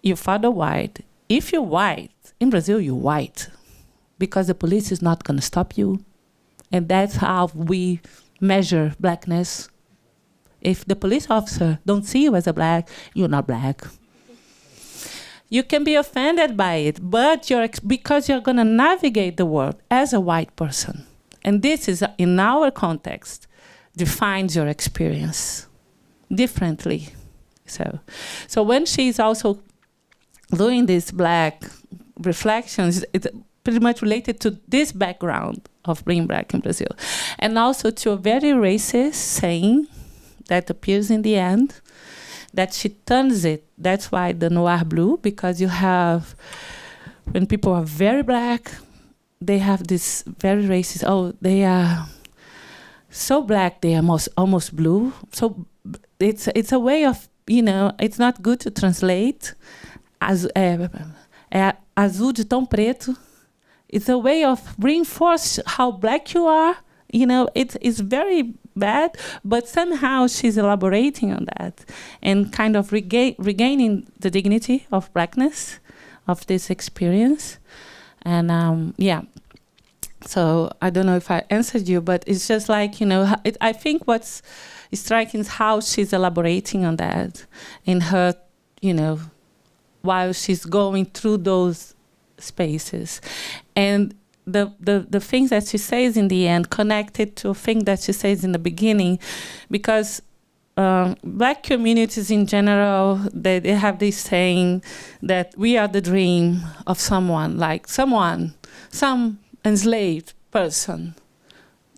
Your father white. If you're white, in Brazil, you're white. Because the police is not going to stop you. And that's how we measure blackness. If the police officer don't see you as a black, you're not black. You can be offended by it, but because you're going to navigate the world as a white person. And this is, in our context, defines your experience differently. So when she's also doing these black reflections, it's pretty much related to this background of being black in Brazil. And also to a very racist saying that appears in the end, that she turns it. That's why the noir blue, because you have, when people are very black, they have this very racist, they are so black, they are almost blue. So it's a way of, it's not good to translate. Azul de tão preto. It's a way of reinforce how black you are. It's very bad, but somehow she's elaborating on that and kind of regaining the dignity of blackness, of this experience. And so I don't know if I answered you, but it's just like, I think what's striking is how she's elaborating on that in her, while she's going through those spaces. And the things that she says in the end connected to a thing that she says in the beginning, because Black communities in general, they have this saying that we are the dream of someone, like some enslaved person,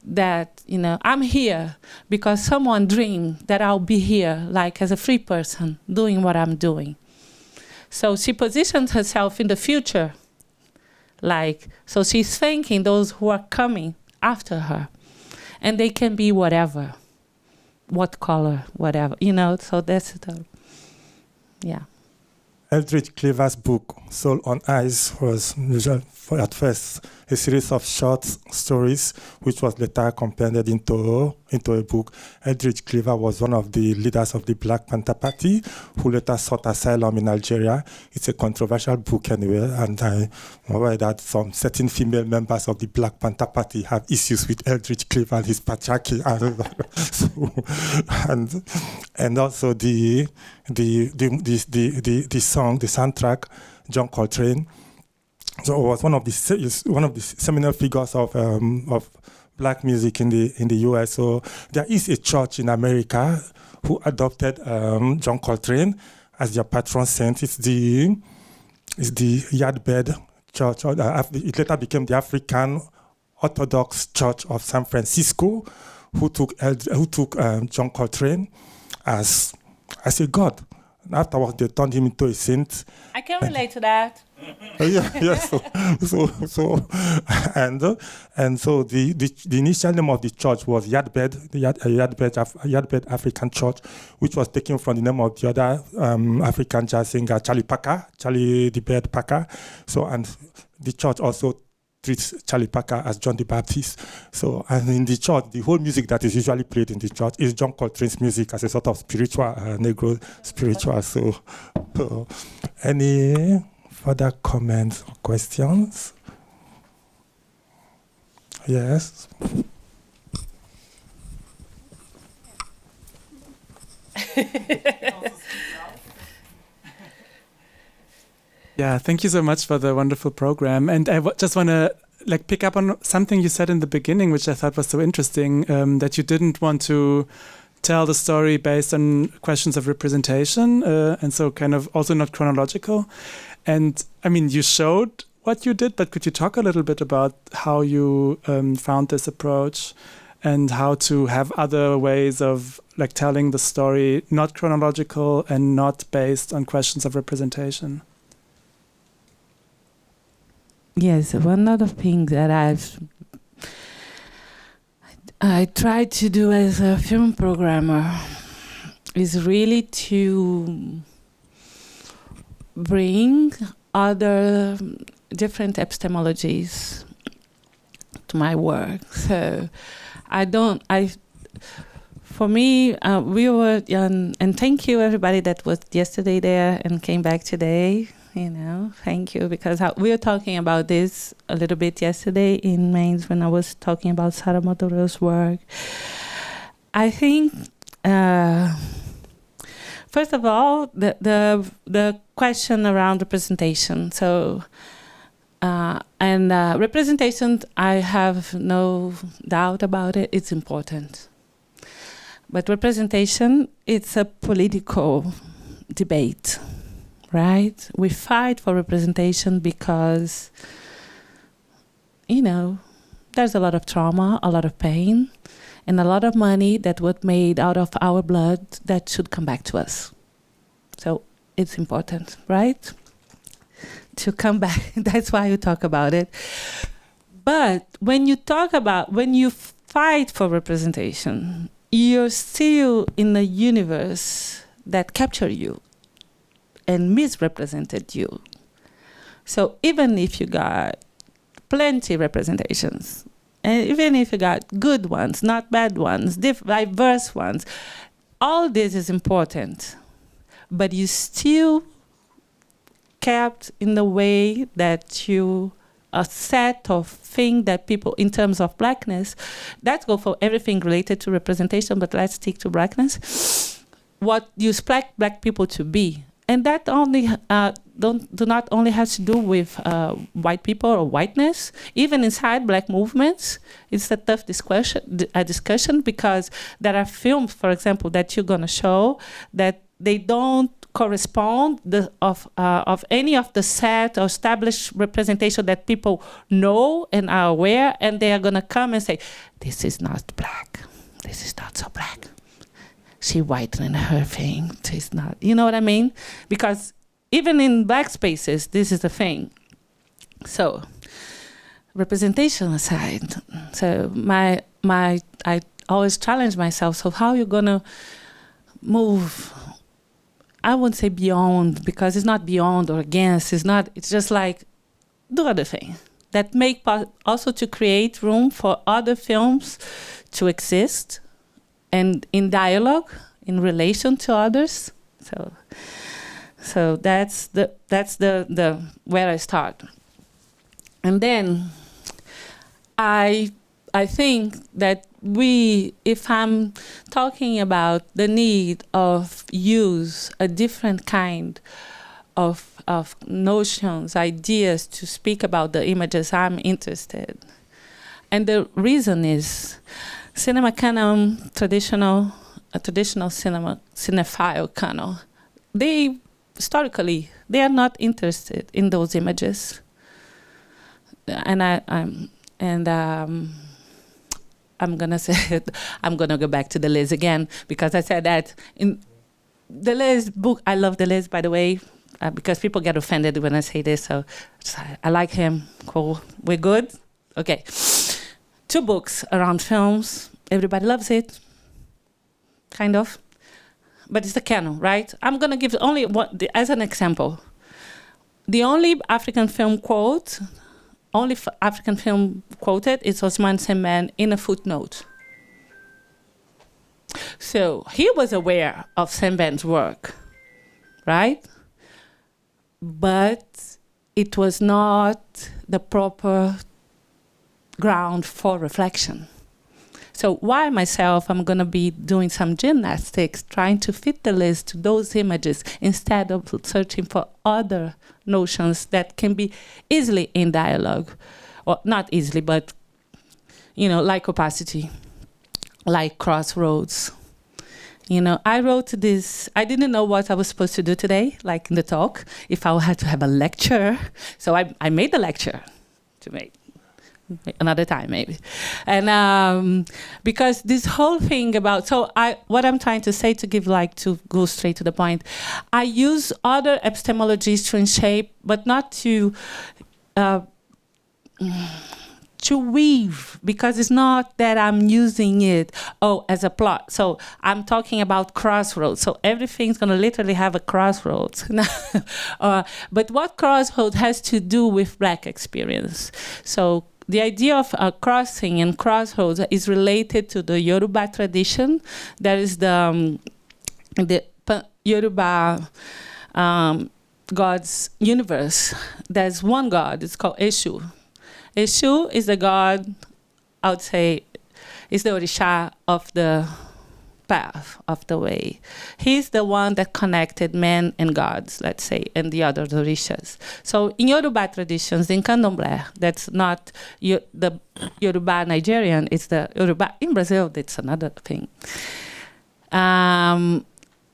that, I'm here because someone dreamed that I'll be here, like as a free person doing what I'm doing. So she positions herself in the future, so she's thanking those who are coming after her, and they can be whatever, what color, whatever, so that's yeah. Eldridge Cleaver's book, Soul on Ice, was at first a series of short stories, which was later compended into a book. Eldridge Cleaver was one of the leaders of the Black Panther Party, who later sought asylum in Algeria. It's a controversial book anyway, and I'm aware that some certain female members of the Black Panther Party have issues with Eldridge Cleaver and his patriarchy. and also the song, the soundtrack, John Coltrane. So it was one of the seminal figures of Black music in the U.S. So there is a church in America who adopted John Coltrane as their patron saint. It's the Yardbed Church. It later became the African Orthodox Church of San Francisco, who took John Coltrane as a god. And afterwards, they turned him into a saint. I can relate to that. So the initial name of the church was Yardbed, Yardbed African Church, which was taken from the name of the other African jazz singer, Charlie the Bird Parker. So, and the church also treats Charlie Parker as John the Baptist. So, and in the church, the whole music that is usually played in the church is John Coltrane's music as a sort of spiritual, Negro spiritual. So, any further comments or questions? Yes. Yeah, thank you so much for the wonderful program. And I just want to pick up on something you said in the beginning, which I thought was so interesting, that you didn't want to tell the story based on questions of representation, and so kind of also not chronological. And I mean, you showed what you did, but could you talk a little bit about how you found this approach and how to have other ways of telling the story, not chronological and not based on questions of representation? Yes, one other thing that I tried to do as a film programmer is really to bring other different epistemologies to my work. So for me, we were, and thank you everybody that was yesterday there and came back today. Thank you, because we were talking about this a little bit yesterday in Mainz when I was talking about Sarah Motoreau's work. I think, first of all, the question around representation. So, representation, I have no doubt about it. It's important, but representation, it's a political debate. Right? We fight for representation because, there's a lot of trauma, a lot of pain, and a lot of money that was made out of our blood that should come back to us. So it's important, right? To come back. That's why you talk about it. But when you fight for representation, you're still in a universe that captures you and misrepresented you. So even if you got plenty representations, and even if you got good ones, not bad ones, diverse ones, all this is important, but you still kept in the way that you a set of things that people, in terms of blackness, that go for everything related to representation, but let's stick to blackness. What you expect black people to be, and that only do not only has to do with white people or whiteness. Even inside Black movements, it's a tough discussion because there are films, for example, that you're gonna show that they don't correspond of any of the set or established representation that people know and are aware, and they are gonna come and say, "This is not Black. This is not so Black. She whitening her thing. She's not." You know what I mean? Because even in Black spaces, this is the thing. So, representation aside, so I always challenge myself. So how are you gonna move? I wouldn't say beyond, because it's not beyond or against. It's just like do other thing that make also to create room for other films to exist and in dialogue in relation to others. So that's the where I start. And then I think that if I'm talking about the need of use a different kind of notions, ideas to speak about the images I'm interested. And the reason is cinema canon, a traditional cinema, cinephile canon, historically, they are not interested in those images. And I'm gonna say I'm gonna go back to Deleuze again, because I said that in Deleuze book, I love Deleuze, by the way, because people get offended when I say this, so I like him. Cool, we're good? Okay. 2 books around films, everybody loves it, kind of. But it's the canon, right? I'm gonna give only one, as an example. The only African film quoted is Osman Sembène in a footnote. So he was aware of Sembène's work, right? But it was not the proper ground for reflection. So why myself, I'm going to be doing some gymnastics, trying to fit the list to those images instead of searching for other notions that can be easily in dialogue. Or not easily, but, like opacity, like crossroads. I wrote this, I didn't know what I was supposed to do today, like in the talk, if I had to have a lecture. So I made the lecture to make. Another time maybe. And because this whole thing about, what I'm trying to say to go straight to the point, I use other epistemologies to shape, but not to weave, because it's not that I'm using it as a plot. So I'm talking about crossroads. So everything's going to literally have a crossroads. But what crossroads has to do with Black experience? So the idea of crossing and crossroads is related to the Yoruba tradition. There is the Yoruba God's universe. There's one God. It's called Eshu. Eshu is the God, I would say, is the Orisha of the path, of the way. He's the one that connected men and gods, let's say, and the other Orishas. So in Yoruba traditions, in Candomblé, that's not the Yoruba Nigerian, it's the Yoruba in Brazil, that's another thing.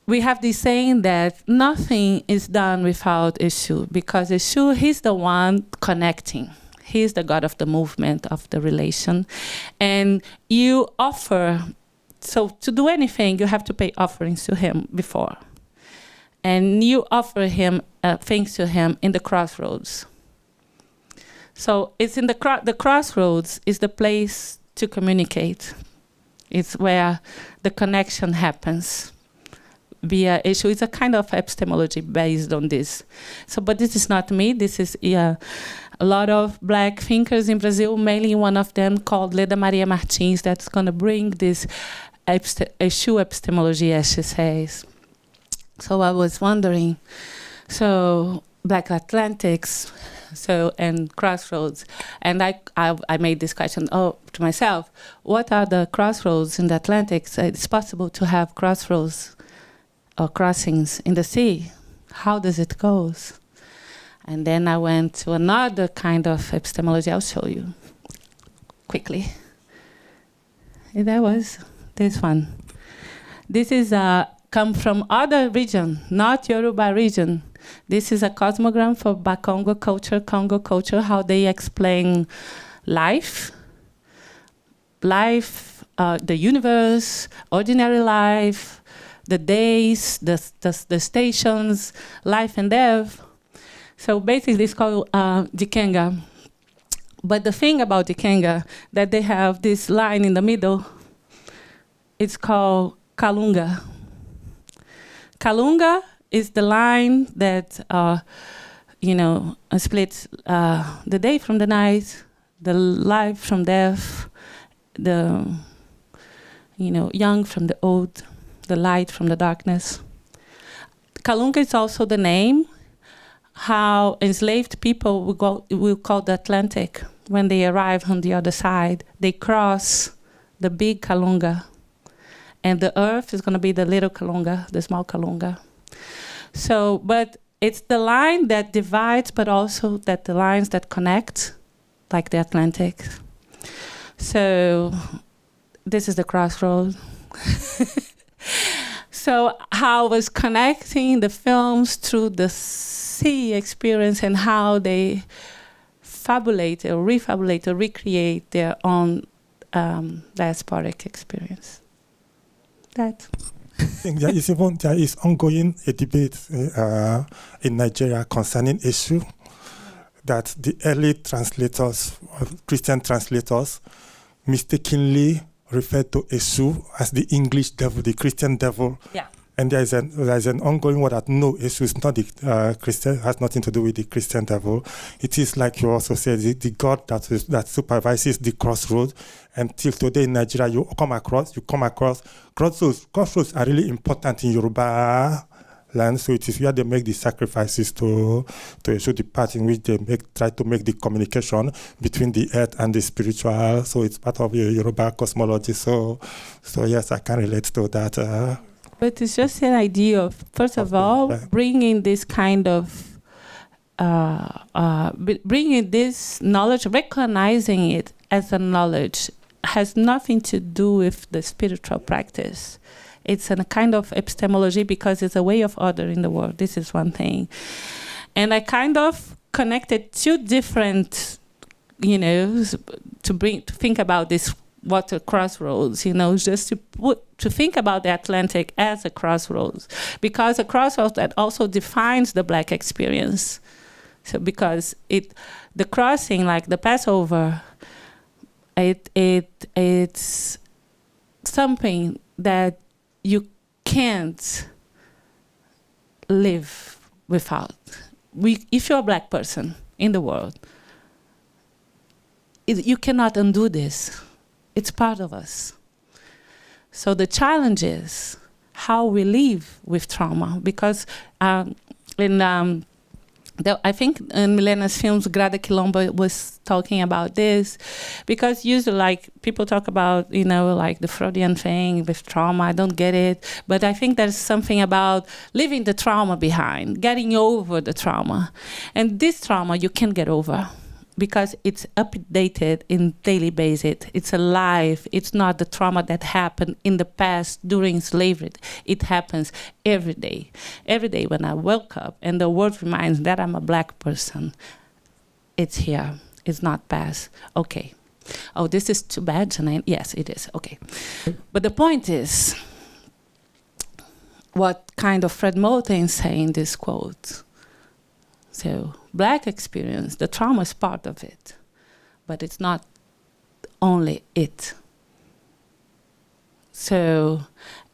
We have this saying that nothing is done without Eshu, because Eshu, he's the one connecting. He's the God of the movement, of the relation. And you offer. So to do anything, you have to pay offerings to him before. And you offer him things to him in the crossroads. So it's in the crossroads is the place to communicate. It's where the connection happens via issue. It's a kind of epistemology based on this. So, but this is not me. This is a lot of Black thinkers in Brazil, mainly one of them called Leda Maria Martins, that's going to bring this issue epistemology, as she says. So I was wondering, so Black Atlantiks, and crossroads, and I made this question to myself: what are the crossroads in the Atlantiks? It's possible to have crossroads or crossings in the sea. How does it go? And then I went to another kind of epistemology. I'll show you quickly. And that was this one. This is come from other region, not Yoruba region. This is a cosmogram for Bakongo culture, Congo culture, how they explain life, the universe, ordinary life, the days, the stations, life and death. So basically it's called Dikenga. But the thing about Dikenga, that they have this line in the middle, it's called Kalunga. Kalunga is the line that, splits the day from the night, the life from death, the, young from the old, the light from the darkness. Kalunga is also the name how enslaved people will call the Atlantic when they arrive on the other side. They cross the big Kalunga, and the earth is going to be the little Kalunga, the small Kalunga. So, but it's the line that divides, but also that the lines that connect, like the Atlantic. So this is the crossroad. So how I was connecting the films through the sea experience and how they fabulate or refabulate or recreate their own diasporic experience. That. I think there is ongoing a debate in Nigeria concerning issue that the early translators, Christian translators, mistakenly referred to Esau as the English devil, the Christian devil. Yeah. And there is an ongoing word that no, Esau is not the Christian, has nothing to do with the Christian devil. It is like you also said, the God that supervises the crossroads. Until today in Nigeria, you come across crossroads. Crossroads are really important in Yoruba land, so it is where they make the sacrifices to show the part in which they try to make the communication between the earth and the spiritual. So it's part of Yoruba cosmology. So yes, I can relate to that. But it's just an idea of, first of all, bringing this kind of, bringing this knowledge, recognizing it as a knowledge, has nothing to do with the spiritual practice. It's a kind of epistemology because it's a way of ordering the world. This is one thing. And I kind of connected two different, to think about this water crossroads, just to think about the Atlantic as a crossroads, because a crossroads that also defines the Black experience. So because the crossing, like the Passover, it's something that you can't live without. If you're a Black person in the world, you cannot undo this. It's part of us. So the challenge is how we live with trauma, because I think in Milena's films, Grada Quilombo was talking about this, because usually, like, people talk about, like the Freudian thing with trauma. I don't get it, but I think there's something about leaving the trauma behind, getting over the trauma. And this trauma you can get over, because it's updated in daily basis. It's alive. It's not the trauma that happened in the past during slavery. It happens every day. Every day when I wake up and the world reminds that I'm a Black person, it's here. It's not past. Okay. Oh, this is too bad, Janaína? Yes, it is. Okay. But the point is, what kind of Fred Moten say in this quote? So, Black experience, the trauma is part of it, but it's not only it. So,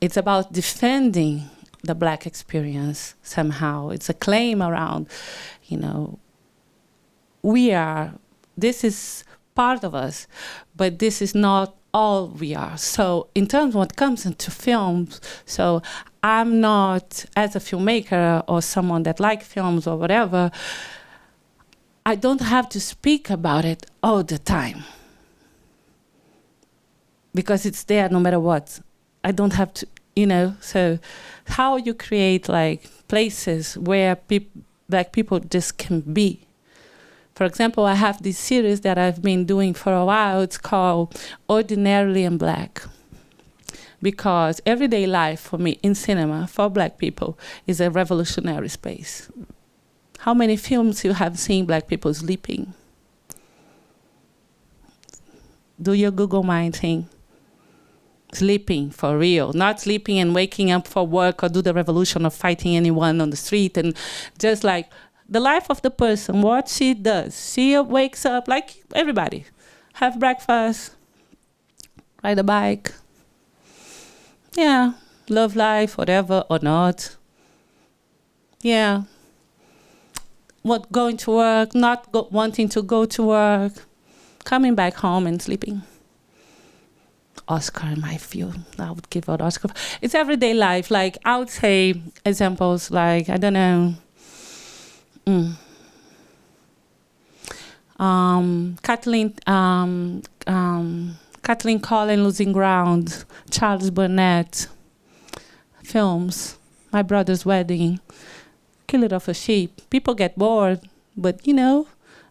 it's about defending the Black experience somehow. It's a claim around, this is part of us, but this is not all we are. So, in terms of what comes into films, so I'm not, as a filmmaker or someone that likes films or whatever, I don't have to speak about it all the time, because it's there no matter what. I don't have to, so how you create like places where black people just can be. For example, I have this series that I've been doing for a while. It's called Ordinarily and Black. Because everyday life for me in cinema, for black people, is a revolutionary space. How many films you have seen black people sleeping? Do your Google mind thing. Sleeping for real, not sleeping and waking up for work or do the revolution of fighting anyone on the street, and just like the life of the person, what she does. She wakes up like everybody, have breakfast, ride a bike, yeah, love life, whatever, or not. Yeah, going to work, not wanting to go to work, coming back home and sleeping. Oscar, in my view, I would give out Oscar. It's everyday life. Like, I would say examples like, I don't know, Kathleen Collin, Losing Ground, Charles Burnett, films, My Brother's Wedding, Killer of a Sheep. People get bored, but you know,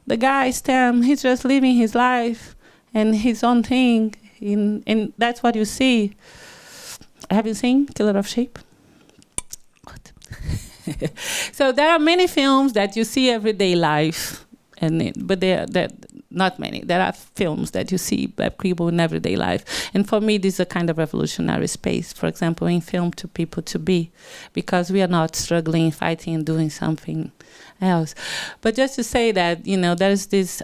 the guy, Stem, he's just living his life and his own thing, and that's what you see. Have you seen Killer of Sheep? So there are many films that you see everyday life, but they're not many. There are films that you see black people in everyday life. And for me, this is a kind of revolutionary space, for example, in film to people to be, because we are not struggling, fighting, and doing something else. But just to say that, you know, there's this,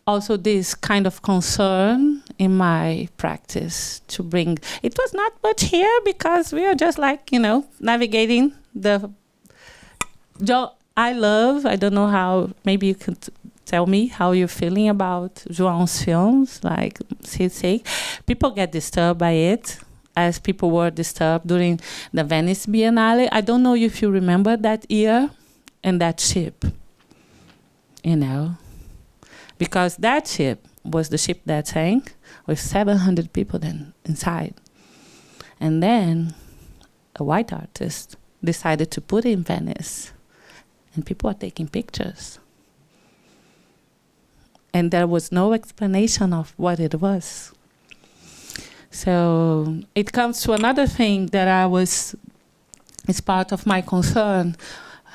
also this kind of concern in my practice to bring, it was not much here because we are just like, you know, navigating the, I don't know how, maybe you could tell me how you're feeling about João's films, like sich. People get disturbed by it, as people were disturbed during the Venice Biennale. I don't know if you remember that year and that ship, you know, because that ship was the ship that sank with 700 people then inside. And then a white artist decided to put it in Venice, and people are taking pictures. And there was no explanation of what it was. So it comes to another thing that it's part of my concern.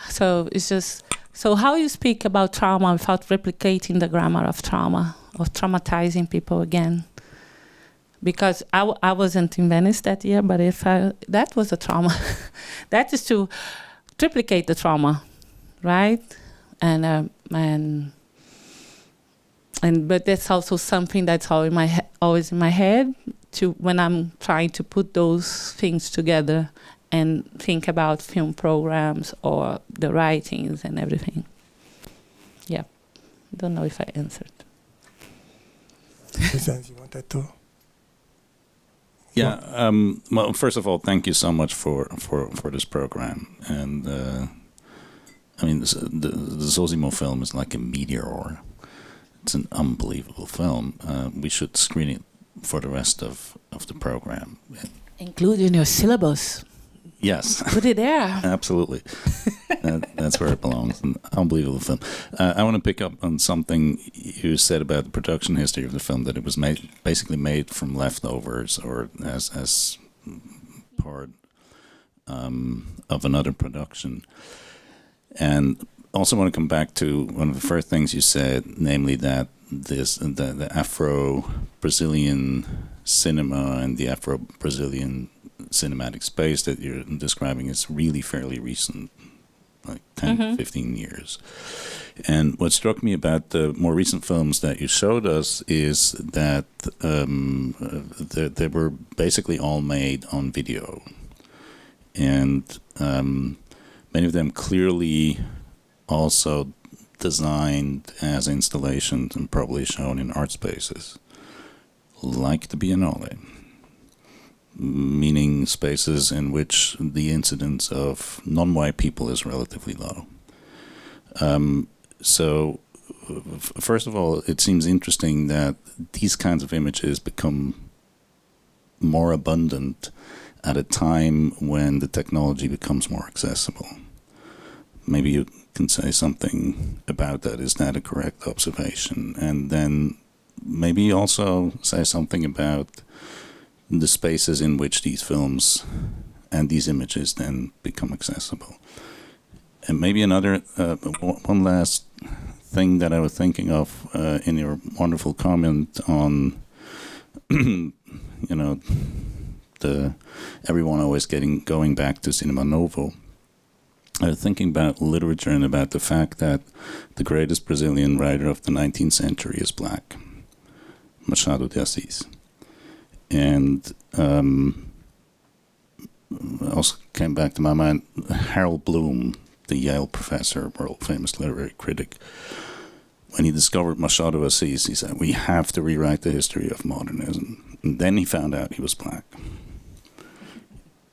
So it's just, so how you speak about trauma without replicating the grammar of trauma, or traumatizing people again. Because I wasn't in Venice that year, but that was a trauma. That is to triplicate the trauma, right? But that's also something that's always in my head when I'm trying to put those things together and think about film programs or the writings and everything. Yeah, don't know if I answered. You wanted to? Yeah. Well, first of all, thank you so much for this program. And I mean, the Zosimo film is like a meteor. It's an unbelievable film. We should screen it for the rest of the program. Include in your syllabus. Yes. Put it there. Absolutely. That's where it belongs. An unbelievable film. I want to pick up on something you said about the production history of the film, that it was basically made from leftovers or as part of another production. And also want to come back to one of the first things you said, namely that the Afro-Brazilian cinema and the Afro-Brazilian cinematic space that you're describing is really fairly recent, like 10, 15 years. And what struck me about the more recent films that you showed us is that they were basically all made on video. And many of them clearly also designed as installations and probably shown in art spaces, like the Biennale, meaning spaces in which the incidence of non-white people is relatively low. So, first of all, it seems interesting that these kinds of images become more abundant at a time when the technology becomes more accessible. Maybe you can say something about that. Is that a correct observation? And then maybe also say something about the spaces in which these films and these images then become accessible. And maybe another, one last thing that I was thinking of in your wonderful comment on, everyone always going back to Cinema Novo. I was thinking about literature and about the fact that the greatest Brazilian writer of the 19th century is black, Machado de Assis. And also came back to my mind, Harold Bloom, the Yale professor, world-famous literary critic. When he discovered Machado de Assis, he said, we have to rewrite the history of modernism. And then he found out he was black.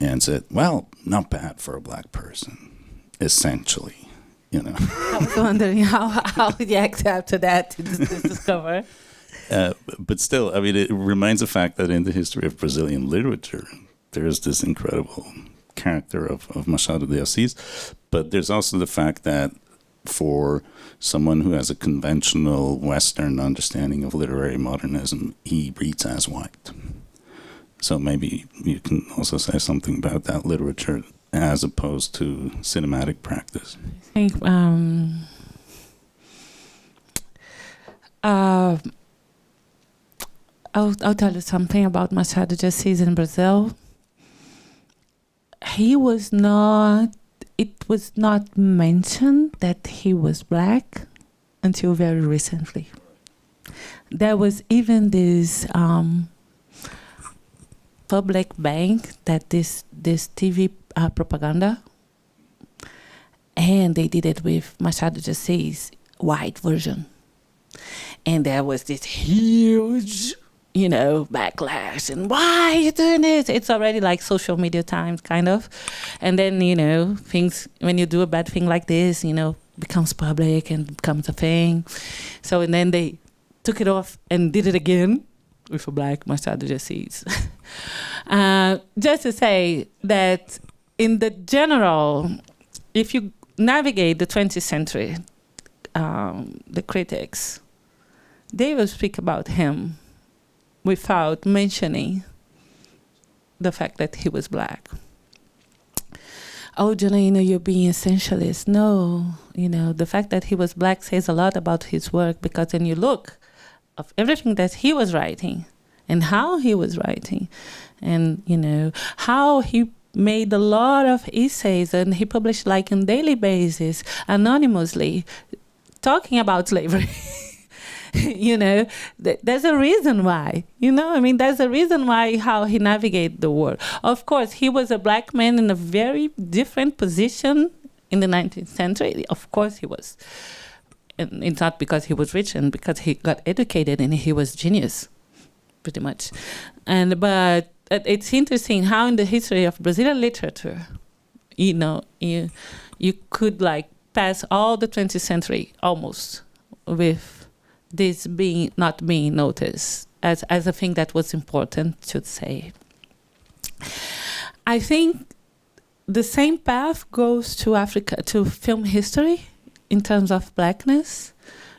And said, well, not bad for a black person, essentially, I was wondering how he acted after that to discover. But still, I mean, it remains a fact that in the history of Brazilian literature, there is this incredible character of Machado de Assis. But there's also the fact that for someone who has a conventional Western understanding of literary modernism, he reads as white. So maybe you can also say something about that literature as opposed to cinematic practice. I think I'll tell you something about Machado de Assis in Brazil. It was not mentioned that he was black until very recently. There was even this public bank that this TV propaganda, and they did it with Machado de Assis white version, and there was this huge backlash, and why are you doing this? It's already like social media times, kind of. And then, things, when you do a bad thing like this, becomes public and becomes a thing. So, and then they took it off and did it again with a black Machado de Assis. Just to say that in the general, if you navigate the 20th century, the critics, they will speak about him without mentioning the fact that he was black. Oh, Janaína, you're being essentialist. No, the fact that he was black says a lot about his work, because when you look of everything that he was writing and how he was writing, and, how he made a lot of essays, and he published like on daily basis, anonymously, talking about slavery. There's a reason why, there's a reason why how he navigated the world. Of course, he was a black man in a very different position in the 19th century. Of course he was. And it's not because he was rich, and because he got educated and he was genius, pretty much. But it's interesting how in the history of Brazilian literature, you could like pass all the 20th century almost with this not being noticed as a thing that was important to say. I think the same path goes to Africa, to film history in terms of blackness.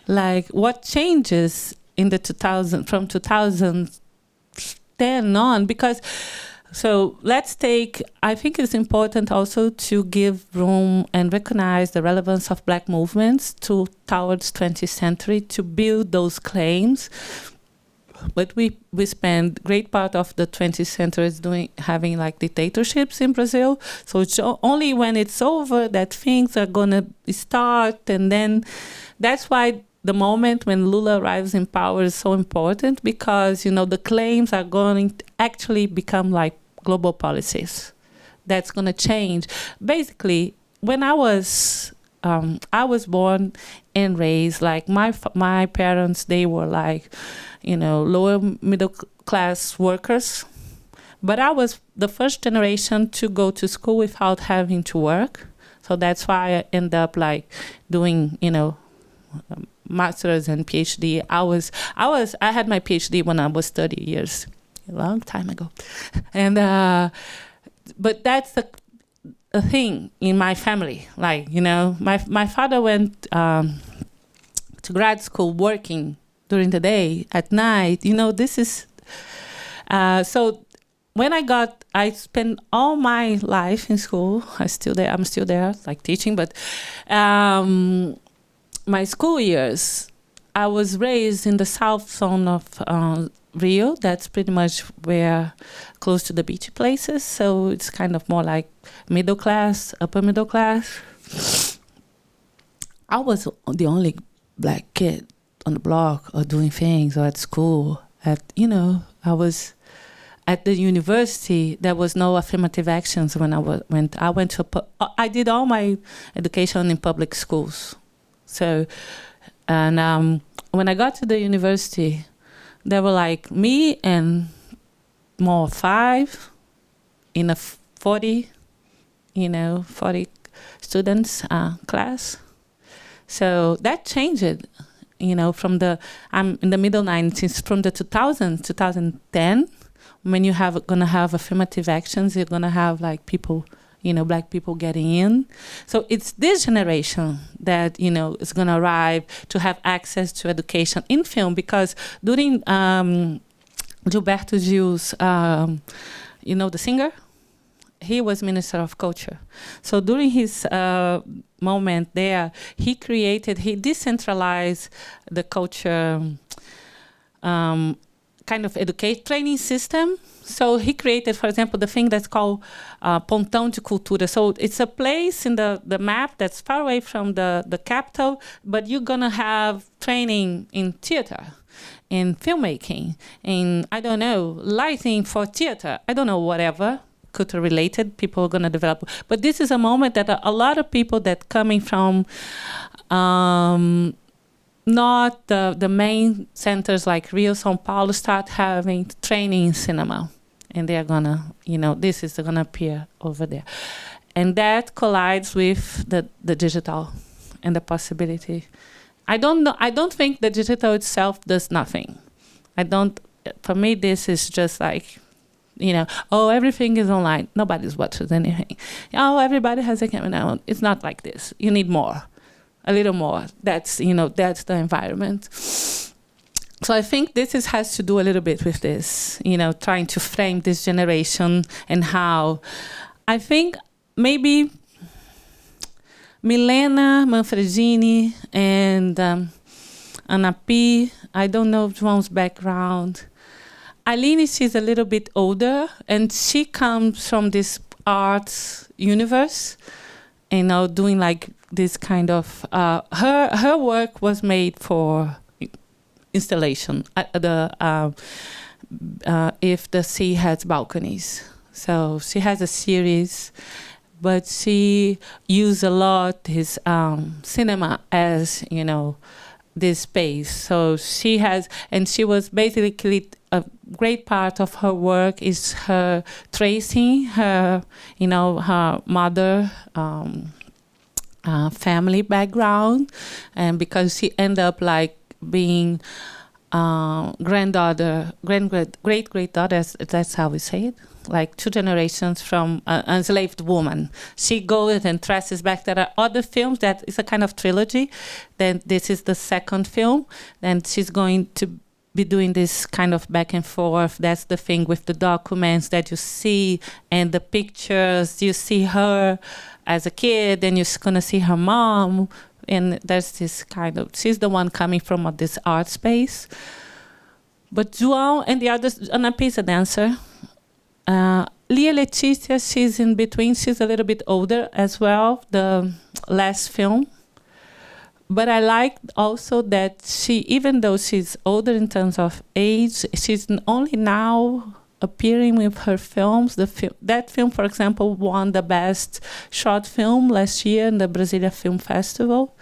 Like what changes in the 2010 on, because I think it's important also to give room and recognize the relevance of black movements towards 20th century to build those claims. But we spend great part of the 20th century having like dictatorships in Brazil. So it's only when it's over that things are going to start. And then that's why the moment when Lula arrives in power is so important, because, the claims are going to actually become like global policies. That's going to change. Basically, when I was born and raised, like my parents, they were like, lower middle class workers. But I was the first generation to go to school without having to work. So that's why I end up like doing, master's and PhD. I had my PhD when I was 30 years, a long time ago. And but that's a thing in my family. Like, you know, my father went to grad school working during the day. At night, you know, this is so when I spent all my life in school. I'm still there, like teaching, but my school years, I was raised in the south zone of Rio. That's pretty much where, close to the beach places. So it's kind of more like middle class, upper middle class. I was the only black kid on the block or doing things or at school. I was at the university. There was no affirmative actions when I did all my education in public schools. So, and when I got to the university, there were like me and more 5 in a 40 students class. So that changed, from I'm in the middle 90s, from the 2010, when you gonna have affirmative actions, you're gonna have like people, black people getting in. So it's this generation that, is going to arrive to have access to education in film, because during Gilberto Gil's, the singer, he was Minister of Culture. So during his moment there, he decentralized the culture kind of training system. So he created, for example, the thing that's called Pontão de Cultura. So it's a place in the map that's far away from the capital, but you're going to have training in theater, in filmmaking, in, lighting for theater. I don't know, whatever, culture-related, people are going to develop. But this is a moment that a lot of people that coming from not the main centers like Rio, São Paulo, start having training in cinema. And they're gonna, this is gonna appear over there. And that collides with the digital and the possibility. I don't think the digital itself does nothing. For me, this is just like, everything is online. Nobody's watching anything. Oh, everybody has a camera now. It's not like this. You need more, a little more. That's the environment. So I think this has to do a little bit with this, trying to frame this generation and how I think maybe Milena Manfredini and Ana P, I don't know João's background. Aline, she's a little bit older, and she comes from this arts universe, doing like this kind of, her work was made for installation, if the sea has balconies. So she has a series, but she used a lot his cinema as, this space. So she was basically, a great part of her work is her tracing her, her mother, family background, and because she ended up like being great-granddaughter, that's how we say it, like 2 generations from an enslaved woman. She goes and traces back. There are other films that is a kind of trilogy. Then this is the second film. Then she's going to be doing this kind of back and forth. That's the thing with the documents that you see and the pictures. You see her as a kid, and you're going to see her mom. And there's this kind of, she's the one coming from this art space. But João and the others, Ana P is a dancer. Lia Leticia, she's in between. She's a little bit older as well, the last film. But I like also that she, even though she's older in terms of age, she's only now appearing with her films. That film, for example, won the best short film last year in the Brasilian Film Festival,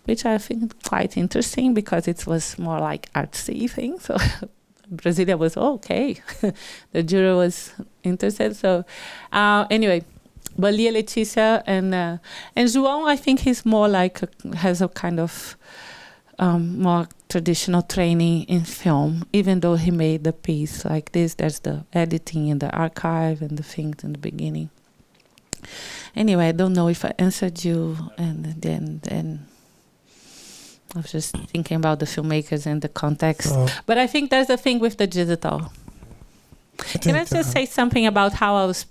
which I think quite interesting because it was more like artsy thing. So Brasilia was okay. The jury was interested. So anyway, but Lia Leticia and João, I think he's more like has a kind of more traditional training in film, even though he made the piece like this. There's the editing and the archive and the things in the beginning. Anyway, I don't know if I answered you, and then I was just thinking about the filmmakers and the context. But I think there's a thing with the digital. Can I just say something about how I was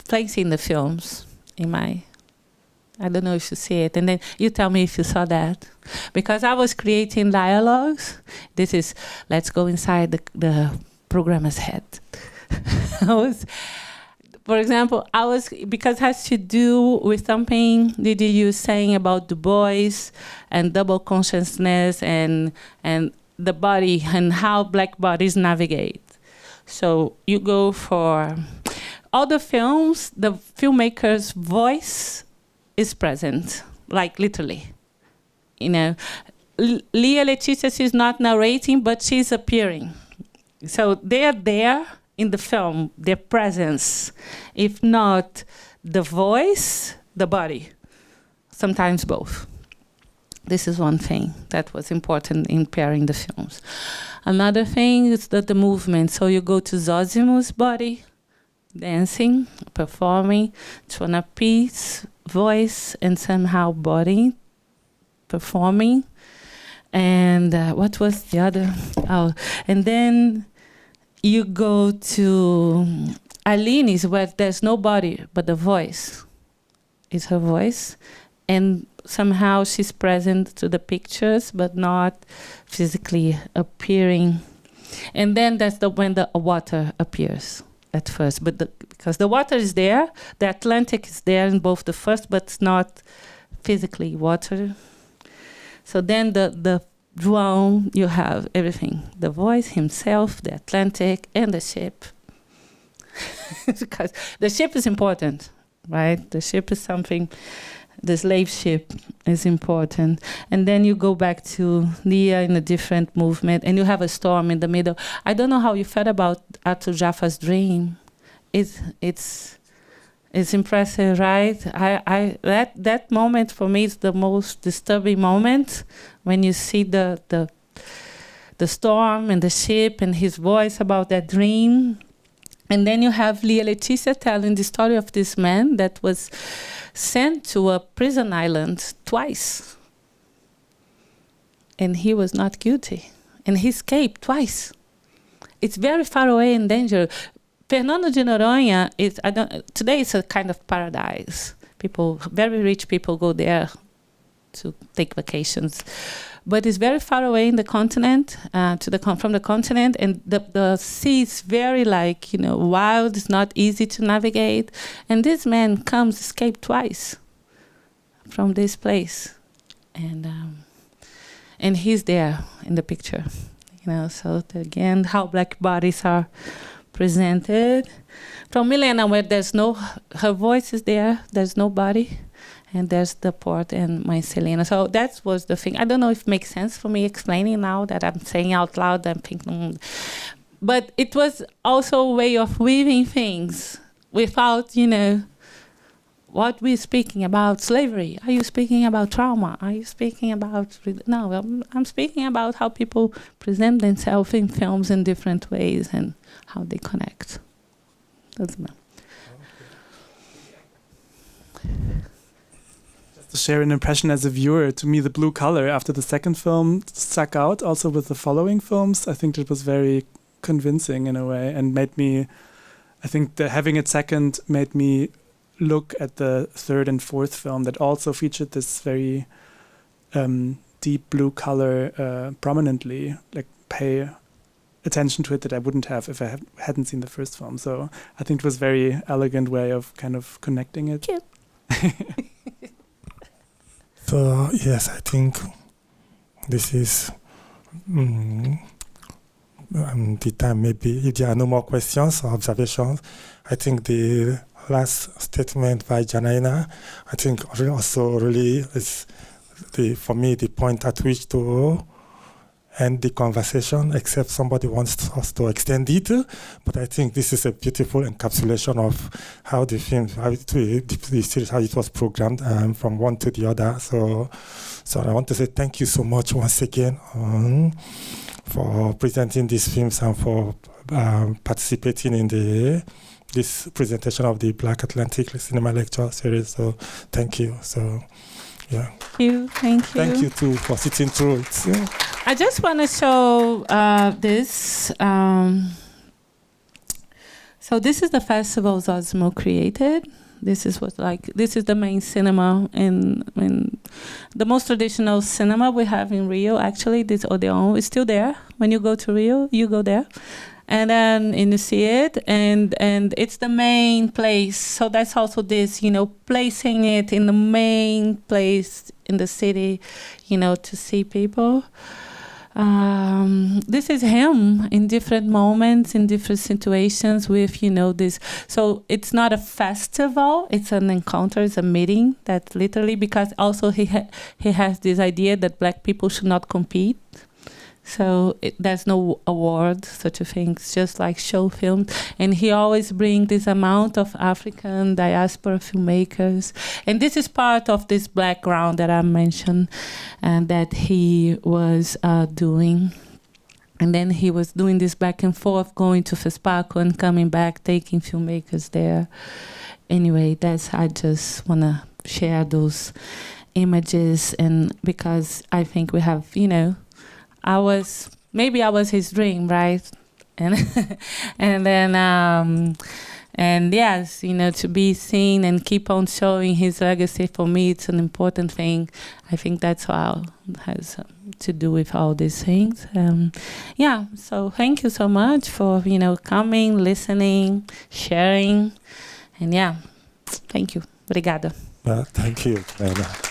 placing the films in my... I don't know if you see it, and then you tell me if you saw that. Because I was creating dialogues. This is, let's go inside the programmer's head. For example, because it has to do with something that you were saying about Du Bois and double consciousness and the body and how black bodies navigate. So you go for all the films, the filmmaker's voice is present, like literally. You know, Leah Letitia, she's not narrating, but she's appearing. So they are there in the film, their presence. If not the voice, the body. Sometimes both. This is one thing that was important in pairing the films. Another thing is that the movement. So you go to Zosimu's body, dancing, performing, Chona piece, voice, and somehow body, performing. And what was the other? Oh, and then you go to Aline's, where there's no body, but the voice is her voice. And somehow she's present to the pictures, but not physically appearing. And then that's when the water appears at first. But because the water is there, the Atlantic is there in both the first, but it's not physically water. So then the João, you have everything. The voice, himself, the Atlantic, and the ship. Because the ship is important, right? The ship is something, the slave ship is important. And then you go back to Leah in a different movement, and you have a storm in the middle. I don't know how you felt about Arthur Jaffa's dream. It's impressive, right? That moment for me is the most disturbing moment, when you see the storm and the ship and his voice about that dream. And then you have Leah Letitia telling the story of this man that was sent to a prison island twice. And he was not guilty. And he escaped twice. It's very far away in danger. Fernando de Noronha today it's a kind of paradise. People, very rich people go there to take vacations. But it's very far away in the continent, from the continent, and the sea is very wild. It's not easy to navigate. And this man escaped twice from this place, and he's there in the picture. So again, how black bodies are presented. From Milena, where her voice is there, there's no body. And there's the port and Mycelina. So that was the thing. I don't know if it makes sense for me explaining now that I'm saying out loud. I'm thinking, but it was also a way of weaving things without, what we're speaking about slavery. Are you speaking about trauma? Are you speaking about... No, I'm speaking about how people present themselves in films in different ways and how they connect. That's my... To share an impression as a viewer, to me the blue color after the second film stuck out. Also with the following films, I think it was very convincing in a way, and made me, I think having it second made me look at the third and fourth film that also featured this very deep blue color prominently, pay attention to it that I wouldn't have if I hadn't seen the first film. So I think it was a very elegant way of kind of connecting it. Cute. So, yes, I think this is the time. Maybe if there are no more questions or observations, I think the last statement by Janaína, I think also really is, for me, the point at which to end the conversation, except somebody wants us to extend it. But I think this is a beautiful encapsulation of how the film, the series, how it was programmed from one to the other. So I want to say thank you so much once again for presenting these films and for participating in this presentation of the Black Atlantic Cinema Lecture Series. So thank you. So yeah. Thank you. Thank you too for sitting through it. Yeah. I just want to show this. So this is the festival Osmo created. This is the main cinema in the most traditional cinema we have in Rio. Actually, this Odeon is still there. When you go to Rio, you go there. And then you see it, and it's the main place. So that's also this, placing it in the main place in the city, to see people. This is him in different moments, in different situations with, this. So it's not a festival, it's an encounter, it's a meeting. That's literally because also he has this idea that Black people should not compete. So there's no award, such a thing. It's just like show film. And he always brings this amount of African diaspora filmmakers. And this is part of this background that I mentioned and that he was doing. And then he was doing this back and forth, going to FESPACO and coming back, taking filmmakers there. Anyway, I just want to share those images. And because I think we have, I was his dream, right? And and then and yes, to be seen and keep on showing his legacy, for me it's an important thing. I think that's all has to do with all these things. So thank you so much for coming, listening, sharing, and thank you. Obrigada. Thank you, Nana.